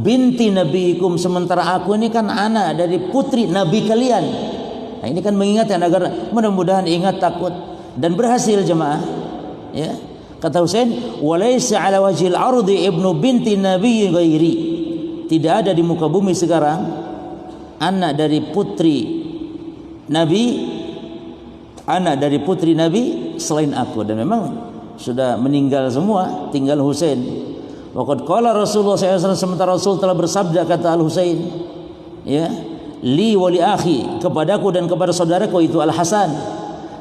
Speaker 1: binti nabiikum, sementara aku ini kan anak dari putri nabi kalian. Nah, ini kan mengingatkan agar mudah-mudahan ingat, takut, dan berhasil jemaah. Ya. Kata Husain, walaysa ala wajhil ardi ibnu binti nabi ghairi, tidak ada di muka bumi sekarang anak dari putri nabi selain aku. Dan memang sudah meninggal semua, tinggal Husain. Waqad qala Rasulullah SAW, sementara Rasul telah bersabda, kata Al Husain, ya, li wa li akhi, kepadaku dan kepada saudaraku itu Al Hasan,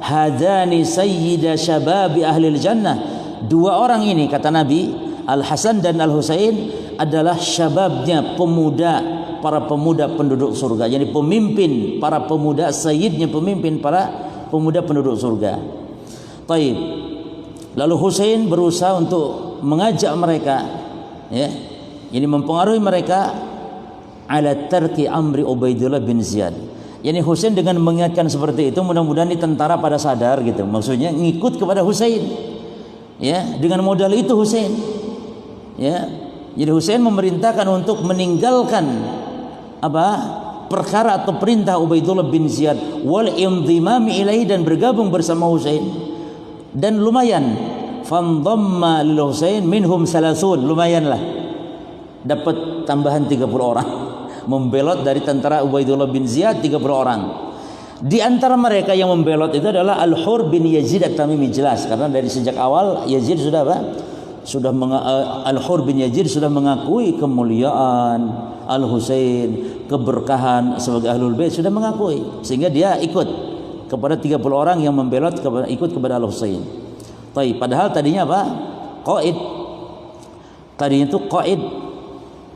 Speaker 1: hadani sayyida syababi ahlil jannah, 2 orang ini, kata Nabi, Al Hasan dan Al Husain adalah syababnya pemuda, para pemuda penduduk surga. Jadi pemimpin para pemuda, sayyidnya pemimpin para pemuda penduduk surga. Taib. Lalu Husain berusaha untuk mengajak mereka, ya, ini mempengaruhi mereka, ala tarki amri Ubaidillah bin Ziyad. Yani Husain dengan mengingatkan seperti itu, mudah-mudahan ini tentara pada sadar gitu. Maksudnya ngikut kepada Husain. Ya, dengan modal itu Husain. Ya. Jadi Husain memerintahkan untuk meninggalkan perkara atau perintah Ubaidullah bin Ziyad, wal indhimami ilaihi, dan bergabung bersama Husain. Dan lumayan, fandhamma lil Husain minhum 30, lumayanlah dapat tambahan 30 orang membelot dari tentara Ubaidullah bin Ziyad, 30 orang. Di antara mereka yang membelot itu adalah Al-Hur bin Yazid At-Tamimi, jelas karena dari sejak awal Yazid sudah Al-Hur bin Yazid sudah mengakui kemuliaan Al-Husain, keberkahan sebagai Ahlul Bait, sudah mengakui, sehingga dia ikut kepada 30 orang yang membelot ikut kepada Al-Husain. Padahal tadinya qaid. Tadinya itu qaid,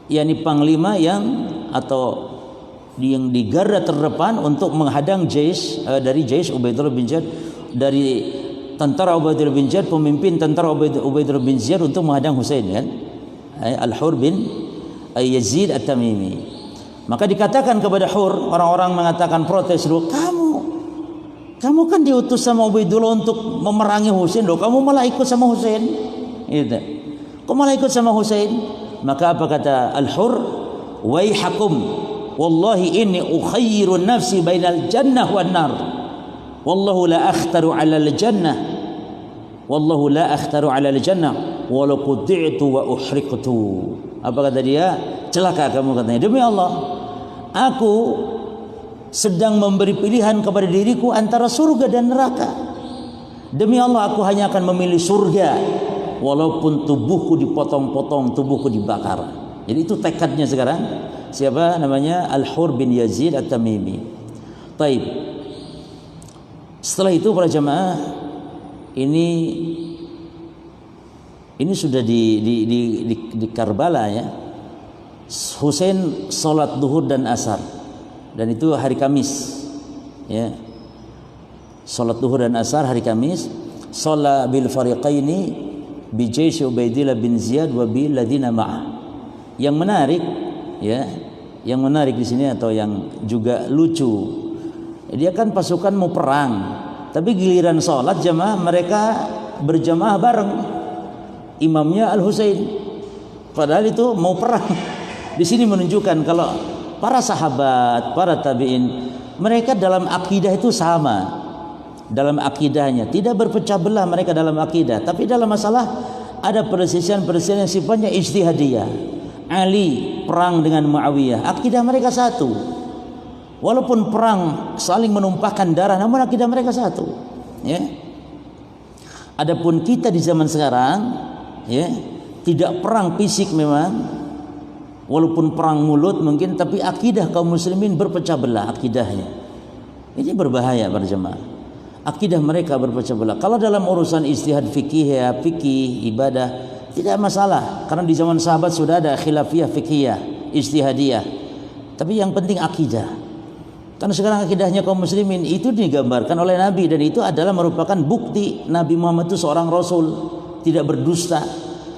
Speaker 1: yakni panglima yang di garda terdepan untuk menghadang dari jais Ubaidullah bin Ziyad, dari tentara Ubaidullah bin Ziyad, pemimpin tentara Ubaidullah bin Ziyad untuk menghadang Husain kan, Al-Hur bin Yazid At-Tamimi. Maka dikatakan kepada Hur, orang-orang mengatakan protes, kamu kan diutus sama Ubaidullah untuk memerangi Husain, kamu malah ikut sama Husain, gitu. Kamu malah ikut sama Husain. Maka apa kata Al-Hur, waihakum, wallahi inni ukhayyirun nafsi bainal jannah wan nar, wallahu la akhtaru 'ala al-jannah, wallahu la akhtaru 'ala al-jannah walau quti'tu wa uhriqtu. Apa kata dia? Celaka kamu, katanya, demi Allah, aku sedang memberi pilihan kepada diriku antara surga dan neraka. Demi Allah, aku hanya akan memilih surga walaupun tubuhku dipotong-potong, tubuhku dibakar. Jadi itu tekadnya sekarang. Siapa namanya? Al-Hur bin Yazid At-Tamimi. Taib. Setelah itu para jamaah, ini sudah di Karbala ya. Husain salat duhur dan asar, dan itu hari Kamis ya. Salat duhur dan asar hari Kamis. Shalla bil fariqaini bi jaysh Ubaidillah bin Ziyad wa bil ladina ma'ah. Yang menarik ya, yang menarik di sini atau yang juga lucu, dia kan pasukan mau perang, tapi giliran salat jamaah mereka berjamaah bareng. Imamnya Al-Husain, padahal itu mau perang. Di sini menunjukkan kalau para sahabat, para tabi'in, mereka dalam akidah itu sama. Dalam akidahnya tidak berpecah belah mereka dalam akidah, tapi dalam masalah ada perselisihan-perselisihan yang sifatnya ijtihadiyah. Ali perang dengan Muawiyah, akidah mereka satu. Walaupun perang saling menumpahkan darah, namun akidah mereka satu. Ya. Adapun kita di zaman sekarang, ya, tidak perang fisik memang, walaupun perang mulut mungkin, tapi akidah kaum muslimin berpecah belah akidahnya. Ini berbahaya para jemaah. Akidah mereka berpecah belah. Kalau dalam urusan ijtihad fikih ya, fikih ibadah tidak masalah, karena di zaman sahabat sudah ada khilafiyah fikihiyah, ijtihadiyah. Tapi yang penting akidah. Karena sekarang akidahnya kaum muslimin itu digambarkan oleh Nabi, dan itu adalah merupakan bukti Nabi Muhammad itu seorang rasul, tidak berdusta.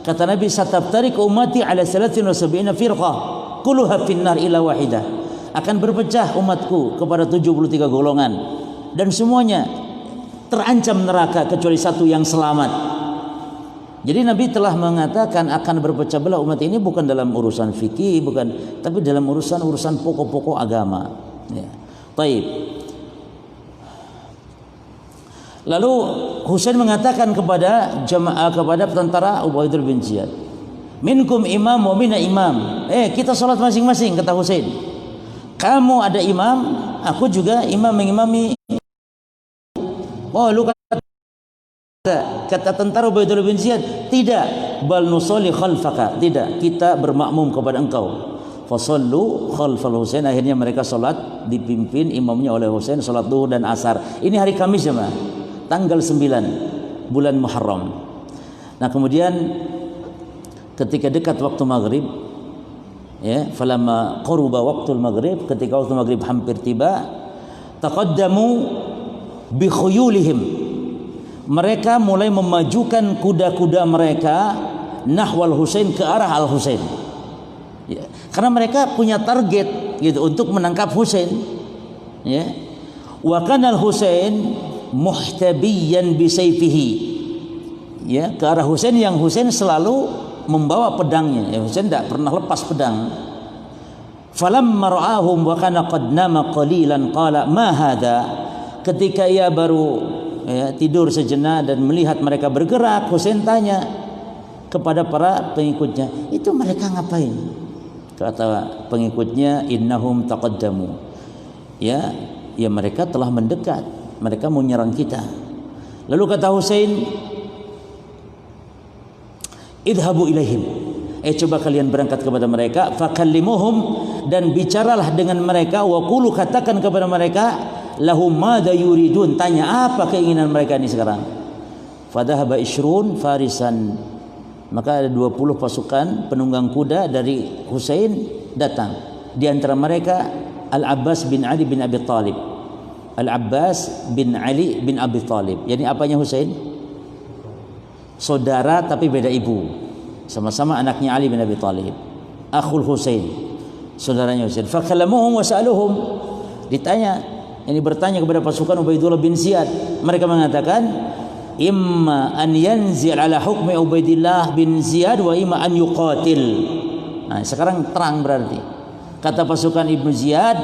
Speaker 1: Kata Nabi, "Satabtariqu ummati ala 73 firqah, kulluha finnar illa wahidah." Akan berpecah umatku kepada 73 golongan, dan semuanya terancam neraka kecuali satu yang selamat. Jadi Nabi telah mengatakan akan berpecah belah umat ini bukan dalam urusan fikih, bukan, tapi dalam urusan pokok-pokok agama. Ya. Taib. Lalu Husain mengatakan kepada jamaah, kepada tentara Ubaidillah bin Ziyad, "Minkum imam wa minna imam." Kita salat masing-masing, kata Husain. Kamu ada imam, aku juga imam mengimami. Oh, lu kata tentara Ubaidillah bin Ziyad, "Tidak, bal nusalli khalfaka." Tidak, kita bermakmum kepada engkau. Fasallu khalfal Husain. Akhirnya mereka salat dipimpin imamnya oleh Husain, salat duhur dan asar. Ini hari Kamis jemaah, tanggal 9 bulan Muharram. Nah, kemudian ketika dekat waktu maghrib, ya, falamma qaruba waqtul maghrib, ketika waktu maghrib hampir tiba, taqaddamu bi khuyulihim. Mereka mulai memajukan kuda-kuda mereka nahwal Husain, ke arah Al Husain. Ya, karena mereka punya target gitu untuk menangkap Husain. Ya. Wa kana Al Husain muhtabiyan bi sayfihi. Ya, ke arah Husain, yang Husain selalu membawa pedangnya. Ya, Husain tidak pernah lepas pedang. Falamma ra'ahum wa kana qad nama qalilan qala ma hadha. Ketika ia baru tidur sejenak dan melihat mereka bergerak, Husain tanya kepada para pengikutnya, "Itu mereka ngapain?" Kata pengikutnya, "Innahum taqaddamu." Ya, mereka telah mendekat, mereka mau nyerang kita. Lalu kata Husain, "Idhabu ilaihim." Coba kalian berangkat kepada mereka, fakallimuhum, dan bicaralah dengan mereka, wa qulu, katakan kepada mereka, lahum madza yuridun, tanya apa keinginan mereka ini sekarang. Fadhahaba ishrun farisan, maka ada 20 pasukan penunggang kuda dari Husain datang. Di antara mereka Al-Abbas bin Ali bin Abi Thalib. Al-Abbas bin Ali bin Abi Thalib. Yani apanya Husain? Saudara tapi beda ibu. Sama-sama anaknya Ali bin Abi Thalib. Akhul Husain, saudaranya Husain. Fakalamuhum wa sa'aluhum. Ditanya, ini bertanya kepada pasukan Ubaidillah bin Ziyad. Mereka mengatakan, imma an yanzil ala hukmi Ubaidillah bin Ziyad wa imma an yuqatil. Nah, sekarang terang berarti. Kata pasukan Ibnu Ziyad,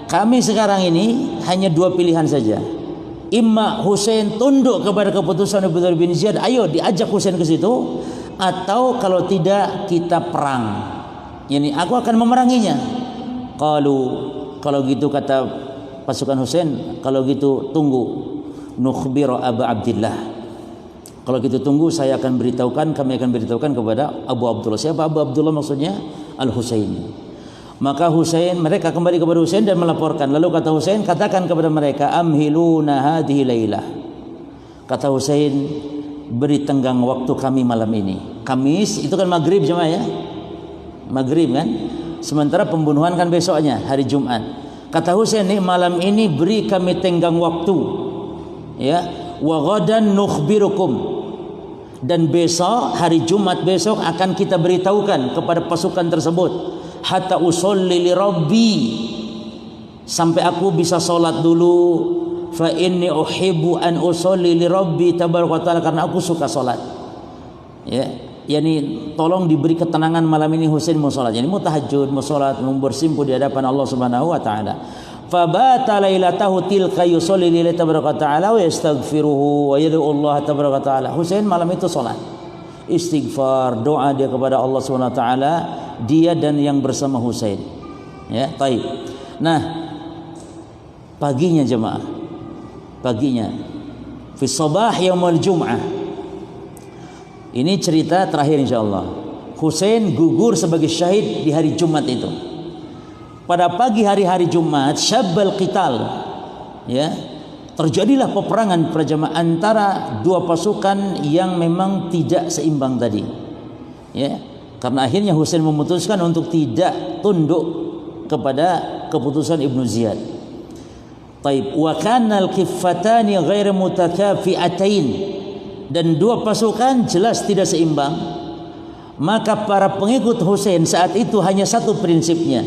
Speaker 1: kami sekarang ini hanya dua pilihan saja. Imma Husain tunduk kepada keputusan Ubaidillah bin Ziyad, ayo diajak Husain ke situ, atau kalau tidak kita perang. Yani aku akan memeranginya. Kalau gitu kata pasukan Husain, kalau gitu tunggu, nukhbiru Abu Abdillah. Kalau gitu tunggu, kami akan beritahukan kepada Abu Abdullah. Siapa Abu Abdullah maksudnya? Al-Husain. Maka mereka kembali kepada Husain dan melaporkan. Lalu kata Husain, katakan kepada mereka, amhiluna hadhihi lailah. Kata Husain, beri tenggang waktu kami malam ini. Kamis itu kan maghrib jemaah ya, maghrib kan. Sementara pembunuhan kan besoknya hari Jumat. Kata Husain, nih malam ini beri kami tenggang waktu, ya. Wa ghadan nukhbirukum. Dan besok hari Jumat besok akan kita beritahukan kepada pasukan tersebut. Hatta usolli li rabbi, sampai aku bisa salat dulu. Fa inni uhibbu an usolli li rabbi tabaraka wa taala, karena aku suka salat. Ya, yani tolong diberi ketenangan malam ini Husain mau salat. Yani mau tahajud, mau salat, mau bersimpuh di hadapan Allah Subhanahu wa taala. Fa bata lailatahu tilka yusolli lillahi tabaraka wa taala wa yastaghfiruhu wa yad'u Allah tabaraka wa taala. Husain malam itu salat, istighfar, doa dia kepada Allah Subhanahu wa taala, dia dan yang bersama Husain. Ya, baik. Nah, paginya jemaah, paginya fi sabah yaumul jum'ah. Ini cerita terakhir insyaallah. Husain gugur sebagai syahid di hari Jumat itu. Pada pagi hari Jumat, syabbal qital. Ya. Terjadilah peperangan perjamaah antara dua pasukan yang memang tidak seimbang tadi. Ya. Karena akhirnya Husain memutuskan untuk tidak tunduk kepada keputusan Ibnu Ziyad. Taib, wa kana al-kiffatani ghairu mutakafi'atain, dan dua pasukan jelas tidak seimbang. Maka para pengikut Husain saat itu hanya satu prinsipnya,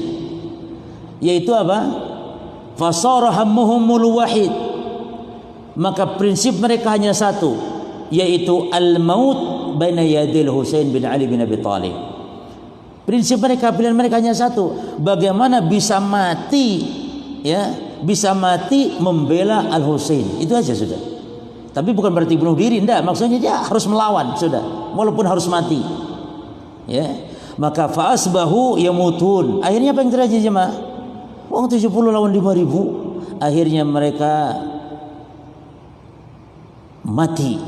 Speaker 1: yaitu apa? Fasara hammuhumul wahid. Maka prinsip mereka hanya satu, yaitu al-maut baina yadil Husain bin Ali bin Abi Thalib. Prinsip mereka, pilihan mereka hanya satu, bagaimana bisa mati, ya, bisa mati membela Al-Husain. Itu aja sudah. Tapi bukan berarti bunuh diri, enggak, maksudnya dia harus melawan sudah, walaupun harus mati. Ya. Maka fa'asbahu yamutun. Akhirnya apa yang terjadi jemaah? Wong 70 lawan 5.000. Akhirnya mereka mati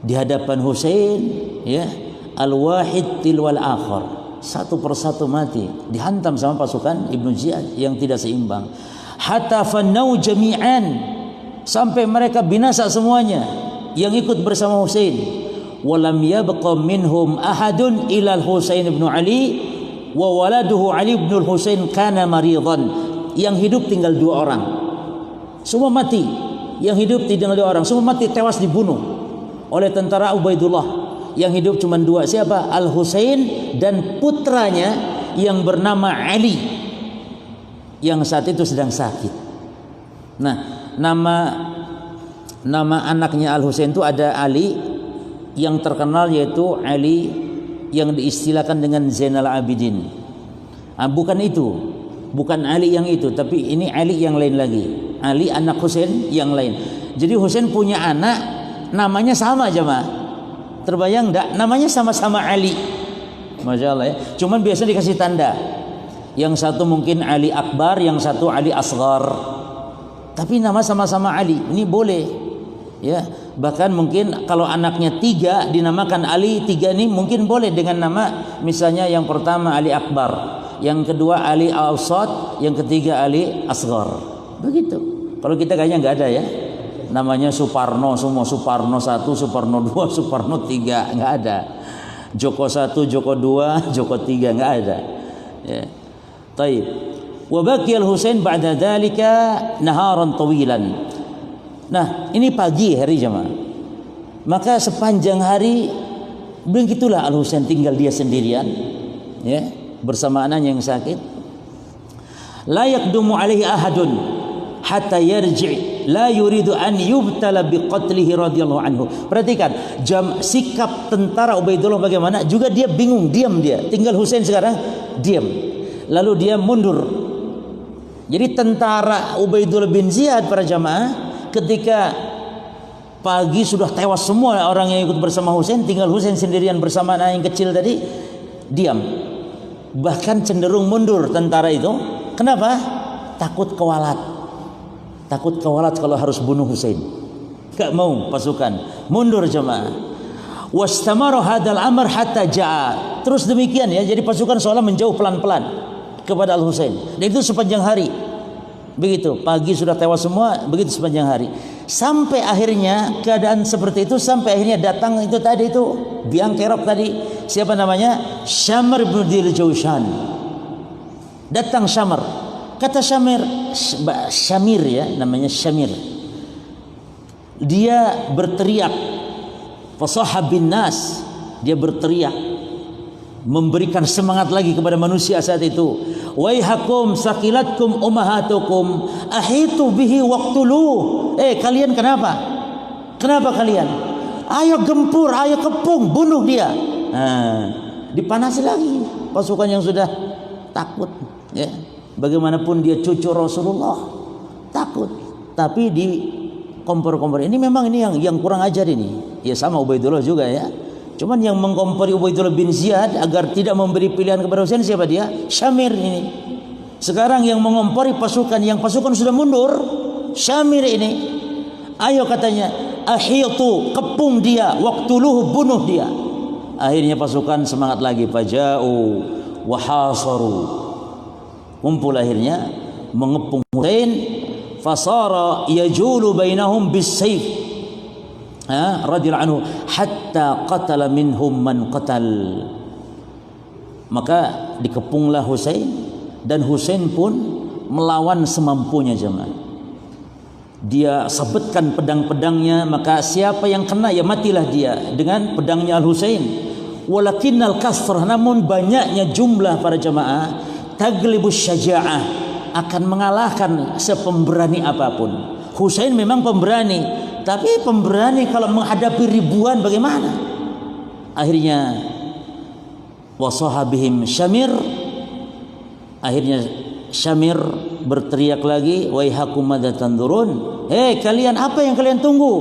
Speaker 1: di hadapan Husain, ya, al-wahid tilwal akhar, satu persatu mati, dihantam sama pasukan Ibnu Ziyad yang tidak seimbang. Hatta fannau jami'an, sampai mereka binasa semuanya yang ikut bersama Husain. Walam yabqa minhum ahadun ila al-Husain ibn Ali wa waladuhu Ali ibn al-Husain kana maridan. Yang hidup tinggal 2 orang, semua mati. Yang hidup tinggal 2 orang, semua mati, tewas dibunuh oleh tentara Ubaidullah. Yang hidup cuma 2, siapa? Al-Husain dan putranya yang bernama Ali, yang saat itu sedang sakit. Nah, nama anaknya Al-Husain itu ada Ali, yang terkenal yaitu Ali yang diistilahkan dengan Zainal Abidin. Bukan itu, bukan Ali yang itu, tapi ini Ali yang lain lagi. Ali anak Husain yang lain. Jadi Husain punya anak namanya sama jemaah. Terbayang enggak? Namanya sama-sama Ali. Masya Allah ya. Cuman biasa dikasih tanda. Yang satu mungkin Ali Akbar, yang satu Ali Asghar. Tapi nama sama-sama Ali. Ini boleh. Ya, bahkan mungkin kalau anaknya 3 dinamakan Ali, 3 ini mungkin boleh dengan nama, misalnya yang pertama Ali Akbar, yang kedua Ali Awsat, yang ketiga Ali Asghar. Begitu. Kalau kita kayaknya nggak ada ya. Namanya Suparno semua, Suparno 1, Suparno 2, Suparno 3, nggak ada. Joko 1, Joko 2, Joko 3, nggak ada. Ya. Taib. Wa baqiya al-Husain ba'da dzalika naharan tawilan. Nah, ini pagi hari jemaah. Maka sepanjang hari begitulah Al-Husain tinggal dia sendirian, ya, bersama anaknya yang sakit. La yaqdumu alaihi ahadun hatta yarji' la yuridu an yubtala biqatlihi radhiyallahu anhu. Perhatikan sikap tentara Ubaidullah bagaimana, juga dia bingung, diam dia. Tinggal Husain sekarang diam. Lalu dia mundur. Jadi tentara Ubaidullah bin Ziyad para jamaah ketika pagi sudah tewas semua orang yang ikut bersama Husain, tinggal Husain sendirian bersama anak yang kecil tadi, diam. Bahkan cenderung mundur tentara itu. Kenapa? Takut kewalat. Takut kawalat kalau harus bunuh Husain. Gak mau pasukan mundur jemaah. Wastamara hadzal amr hatta jaa. Terus demikian ya, jadi pasukan seolah menjauh pelan-pelan kepada Al-Husain. Dan itu sepanjang hari. Begitu, pagi sudah tewas semua, begitu sepanjang hari. Sampai akhirnya keadaan seperti itu, sampai akhirnya datang itu tadi itu biang kerok tadi, siapa namanya? Syamr bin Jaushan. Datang Syamr. Kata Syamir ya, namanya Syamir. Dia berteriak, fasahha bin nas, dia berteriak memberikan semangat lagi kepada manusia saat itu. Waihakum sakilatkum ummahatukum ahitu bihi waqtuluh. Kalian kenapa? Kenapa kalian? Ayo gempur, ayo kepung, bunuh dia. Dipanasi lagi pasukan yang sudah takut ya. Bagaimanapun dia cucu Rasulullah, takut. Tapi di kompor-kompor ini memang ini yang kurang ajar ini. Ya sama Ubaidullah juga ya. Cuman yang mengkompori Ubaidullah bin Ziyad agar tidak memberi pilihan kepada Husain siapa dia? Syamir ini. Sekarang yang mengompori pasukan, yang pasukan sudah mundur, Syamir ini. Ayo katanya, ahitu, kepung dia, waqtuluhu, bunuh dia. Akhirnya pasukan semangat lagi, faja'u wa hasaru. Kumpul akhirnya mengepung Husain, fasara yajulu bainahum bis-sayf. Radhiyallahu anhu hatta qatala minhum man qatal. Maka dikepunglah Husain dan Husain pun melawan semampunya jemaah. Dia sabetkan pedang-pedangnya, maka siapa yang kena ya matilah dia dengan pedangnya Al-Husain. Walakinnal kasrah, namun banyaknya jumlah para jemaah, taglibus syaja'ah, akan mengalahkan sepemberani apapun. Husain memang pemberani, tapi pemberani kalau menghadapi ribuan bagaimana? Akhirnya wasahabihim Syamir. Akhirnya Syamir berteriak lagi, waihakum madza tanzurun? Kalian apa yang kalian tunggu?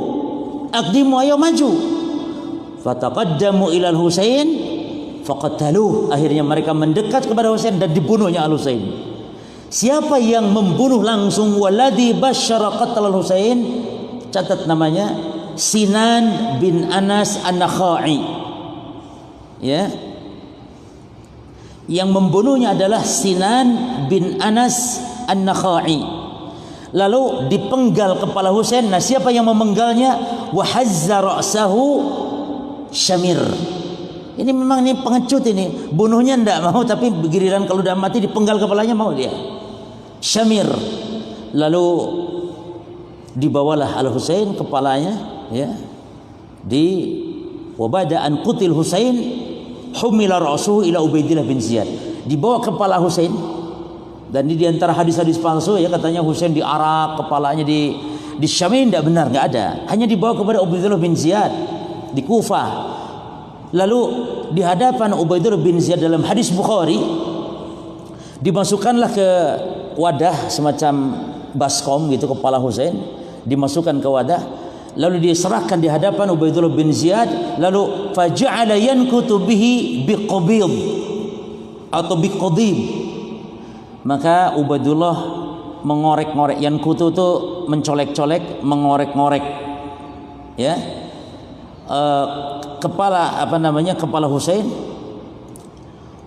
Speaker 1: Aqdimu, ayo maju. Fataqaddamu ilal Husain faqataluh. Akhirnya mereka mendekat kepada Husain dan dibunuhnya Al-Husain. Siapa yang membunuh langsung waladhi basyara qatl al-Husain? Catat namanya, Sinan bin Anas An-Nakhai. Ya. Yang membunuhnya adalah Sinan bin Anas An-Nakhai. Lalu dipenggal kepala Husain. Nah, siapa yang memenggalnya? Wa hazza ra'sahu Syamir. Ini memang ini pengecut ini. Bunuhnya enggak mau, tapi giliran kalau udah mati dipenggal kepalanya mau dia. Syamir. Lalu dibawalah Al-Husain kepalanya ya. Wabada an qutil Husain humila ra'suhu ila Ubaidillah bin Ziyad. Dibawa kepala Husain, dan di antara hadis-hadis palsu ya, katanya Husain diarak kepalanya di Syamin, tidak benar, enggak ada. Hanya dibawa kepada Ubaidillah bin Ziyad di Kufah. Lalu di hadapan Ubaidillah bin Ziyad dalam hadis Bukhari, dimasukkanlah ke wadah semacam baskom gitu kepala Husain, dimasukkan ke wadah, lalu diserahkan di hadapan Ubaidillah bin Ziyad, lalu faja'ala yankutu bihi biqabid atau biqadib. Maka Ubaidillah mengorek-ngorek, yankutu itu mencolek-colek, mengorek-ngorek ya, kepala kepala Husain,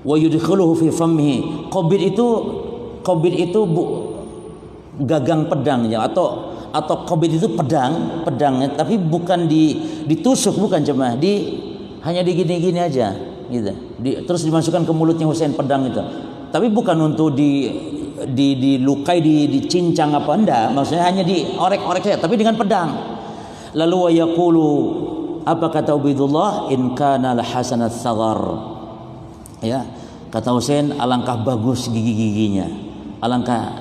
Speaker 1: wa yudkhiluhu fi fammihi. Qabid itu gagang pedangnya, atau qabid itu pedangnya, tapi bukan ditusuk, bukan jemaah, hanya digini-gini aja gitu. Terus dimasukkan ke mulutnya Husain pedang itu. Tapi bukan untuk dilukai, dicincang apa enggak, maksudnya hanya diorek-orek saja, tapi dengan pedang. Lalu wa yaqulu, apa kata Ubaidullah, in kana la hasanat saghar. Ya, kata Husain, alangkah bagus gigi-giginya. Alangkah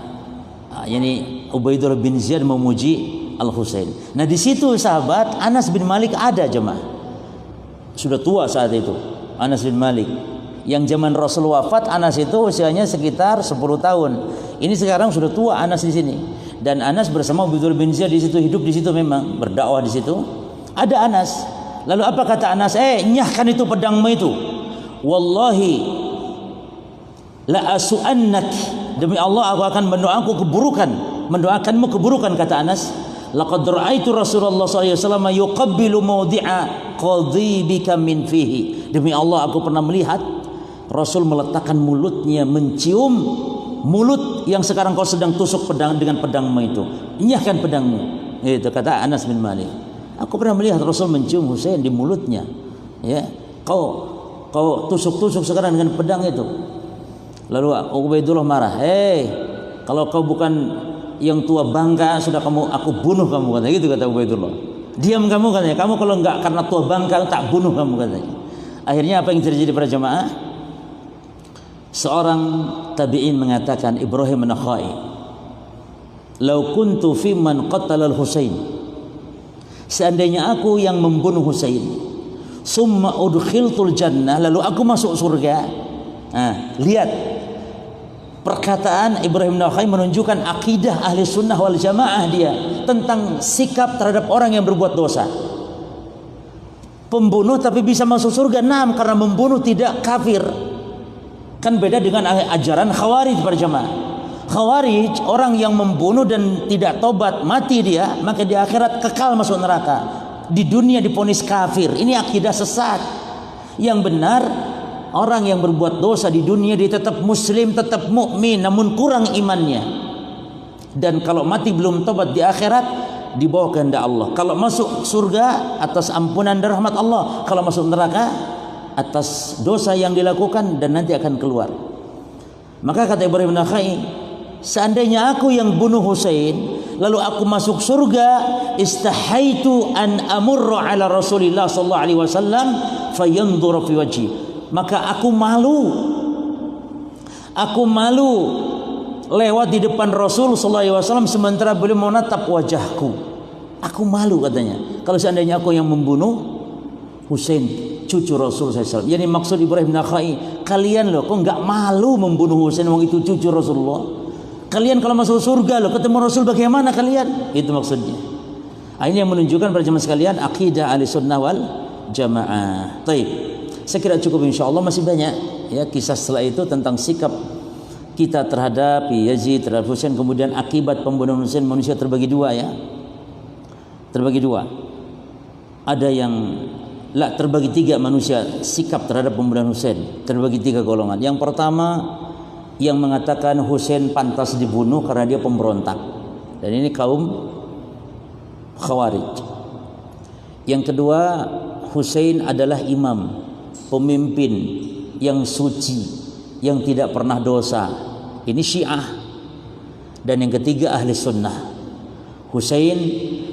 Speaker 1: Ubaidullah bin Ziyad memuji Al-Husain. Nah, di situ sahabat Anas bin Malik ada jemaah. Sudah tua saat itu Anas bin Malik. Yang zaman Rasul wafat, Anas itu usianya sekitar 10 tahun. Ini sekarang sudah tua Anas di sini. Dan Anas bersama Ubaidullah bin Ziyad di situ, hidup di situ, memang berdakwah di situ. Ada Anas. Lalu apa kata Anas? Nyahkan itu pedangmu itu. Wallahi la asu'annak, demi Allah aku akan mendoakan keburukan mendoakanmu keburukan, kata Anas. Laqad ra'aitu Rasulullah sallallahu alaihi wasallam yuqabbilu mawdi'a qadhibika min fihi. Demi Allah, aku pernah melihat Rasul meletakkan mulutnya mencium mulut yang sekarang kau sedang tusuk pedang dengan pedangmu itu. Enyahkan pedangmu. Itu kata Anas bin Malik. Aku pernah melihat Rasul mencium Husain di mulutnya. Ya, kau tusuk-tusuk sekarang dengan pedang itu. Lalu Ubaidullah marah. Kalau kau bukan yang tua bangka, sudah aku bunuh kamu, katanya gitu, kata Ubaidullah. Diam kamu, katanya. Kamu kalau enggak karena tua bangka, tak bunuh kamu, katanya. Akhirnya apa yang terjadi para jamaah? Seorang tabi'in mengatakan, Ibrahim an-Nakhai, "Lau kuntu fi man qatala al-Husain." Seandainya aku yang membunuh Husain, summa udkhiltul jannah, lalu aku masuk surga. Lihat perkataan Ibrahim an-Nakhai menunjukkan akidah ahli sunnah wal jamaah dia tentang sikap terhadap orang yang berbuat dosa. Pembunuh tapi bisa masuk surga, karena membunuh tidak kafir. Kan beda dengan ajaran Khawarij para jamaah. Khawarij, orang yang membunuh dan tidak tobat, mati dia, maka di akhirat kekal masuk neraka. Di dunia diponis kafir. Ini akidah sesat. Yang benar, orang yang berbuat dosa di dunia dia tetap muslim, tetap mukmin, namun kurang imannya. Dan kalau mati belum tobat di akhirat, dibawa kehendak Allah. Kalau masuk surga atas ampunan dan rahmat Allah, kalau masuk neraka atas dosa yang dilakukan dan nanti akan keluar. Maka kata Ibrahim an-Nakhai, seandainya aku yang bunuh Husain lalu aku masuk surga, istahaitu an amurra ala Rasulillah sallallahu alaihi wasallam fayanzura fi wajhi. Maka aku malu lewat di depan Rasul sallallahu alaihi wasallam sementara beliau menatap wajahku. Aku malu, katanya, kalau seandainya aku yang membunuh Husain, cucu Rasul SAW. Jadi maksud Ibrahim an-Nakhai, kalian loh, kok nggak malu membunuh Husain, wong itu cucu Rasulullah? Kalian kalau masuk surga loh, ketemu Rasul bagaimana kalian? Itu maksudnya. Ini yang menunjukkan pada jemaah sekalian akidah ahli sunnah wal jamaah. Taib. Saya kira cukup, insyaallah masih banyak ya kisah setelah itu tentang sikap kita terhadap Yazid, terhadap Husain, kemudian akibat pembunuhan Husain. Manusia terbagi dua ya. Terbagi dua. Ada yang terbagi tiga manusia sikap terhadap pembunuhan Husain. Terbagi tiga golongan. Yang pertama, yang mengatakan Husain pantas dibunuh karena dia pemberontak. Dan ini kaum Khawarij. Yang kedua, Husain adalah imam, pemimpin yang suci, yang tidak pernah dosa. Ini Syiah. Dan yang ketiga, ahli sunnah. Husain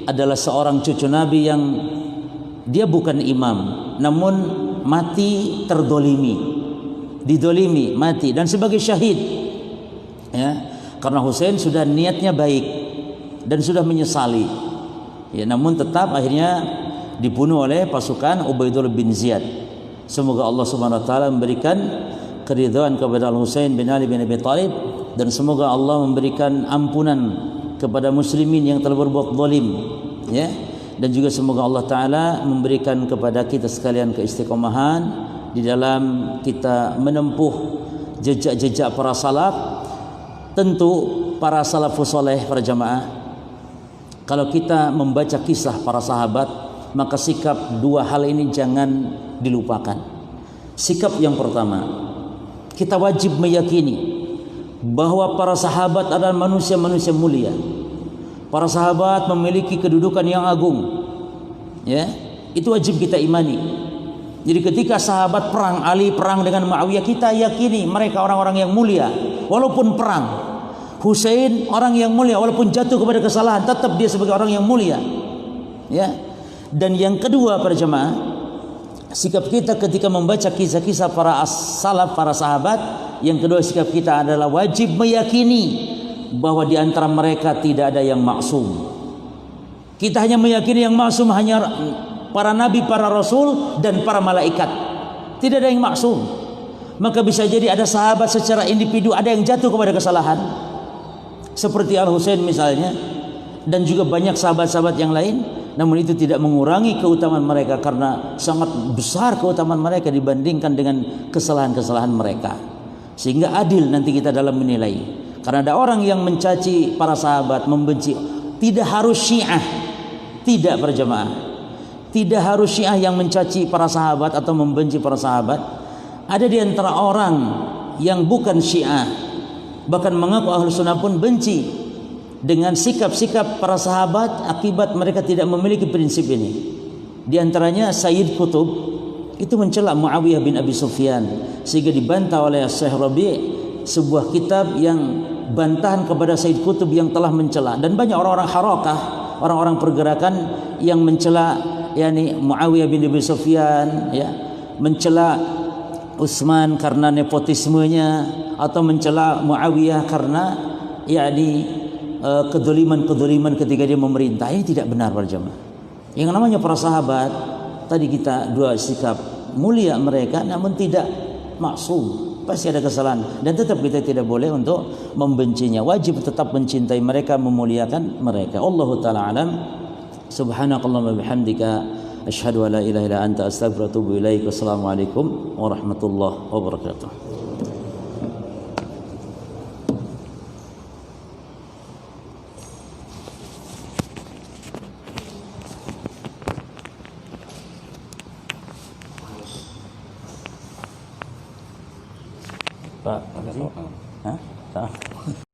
Speaker 1: adalah seorang cucu Nabi yang dia bukan imam, namun mati terdolimi, didolimi, mati dan sebagai syahid. Ya, karena Husain sudah niatnya baik dan sudah menyesali. Ya, namun tetap akhirnya dibunuh oleh pasukan Ubaidullah bin Ziyad. Semoga Allah Subhanahu wa taala memberikan keridhaan kepada Al-Husain bin Ali bin Abi Thalib, dan semoga Allah memberikan ampunan kepada muslimin yang telah berbuat zalim. Ya. Dan juga semoga Allah Ta'ala memberikan kepada kita sekalian keistiqomahan di dalam kita menempuh jejak-jejak para salaf. Tentu para salafus saleh, para jamaah, kalau kita membaca kisah para sahabat, maka sikap dua hal ini jangan dilupakan. Sikap yang pertama, kita wajib meyakini bahwa para sahabat adalah manusia-manusia mulia. Para sahabat memiliki kedudukan yang agung. Ya, itu wajib kita imani. Jadi ketika sahabat perang, Ali perang dengan Muawiyah, kita yakini mereka orang-orang yang mulia walaupun perang. Husain orang yang mulia walaupun jatuh kepada kesalahan, tetap dia sebagai orang yang mulia. Ya. Dan yang kedua para jemaah, sikap kita ketika membaca kisah-kisah para salaf, para sahabat, yang kedua sikap kita adalah wajib meyakini bahwa di antara mereka tidak ada yang maksum. Kita hanya meyakini yang maksum hanya para nabi, para rasul, dan para malaikat. Tidak ada yang maksum. Maka bisa jadi ada sahabat secara individu ada yang jatuh kepada kesalahan, seperti Al-Husain misalnya, dan juga banyak sahabat-sahabat yang lain. Namun itu tidak mengurangi keutamaan mereka, karena sangat besar keutamaan mereka dibandingkan dengan kesalahan-kesalahan mereka. Sehingga adil nanti kita dalam menilai. Karena ada orang yang mencaci para sahabat, membenci. Tidak harus Syiah, tidak berjamaah. Tidak harus Syiah yang mencaci para sahabat atau membenci para sahabat. Ada di antara orang yang bukan Syiah, bahkan mengaku Ahlus Sunnah pun benci dengan sikap-sikap para sahabat akibat mereka tidak memiliki prinsip ini. Di antaranya Sayyid Qutb itu mencela Muawiyah bin Abi Sufyan sehingga dibantah oleh Syekh Rabi' sebuah kitab yang bantahan kepada Sayyid Qutb yang telah mencela, dan banyak orang-orang harakah, orang-orang pergerakan yang mencela yakni Muawiyah bin Abi Sufyan, ya, mencela Utsman karena nepotismenya, atau mencela Muawiyah karena yakni kedoliman ketika dia memerintah. Ini tidak benar para jemaah. Yang namanya para sahabat tadi kita dua sikap mulia mereka, namun tidak maksum, pasti ada kesalahan, dan tetap kita tidak boleh untuk membencinya. Wajib tetap mencintai mereka, memuliakan mereka. Allahu taala alam. Subhanakallahumma bihamdika asyhadu an la ilaha illa anta astaghfiruka wa atubu ilaik. Wassalamualaikum warahmatullahi wabarakatuh. Pak, makasih. Hah?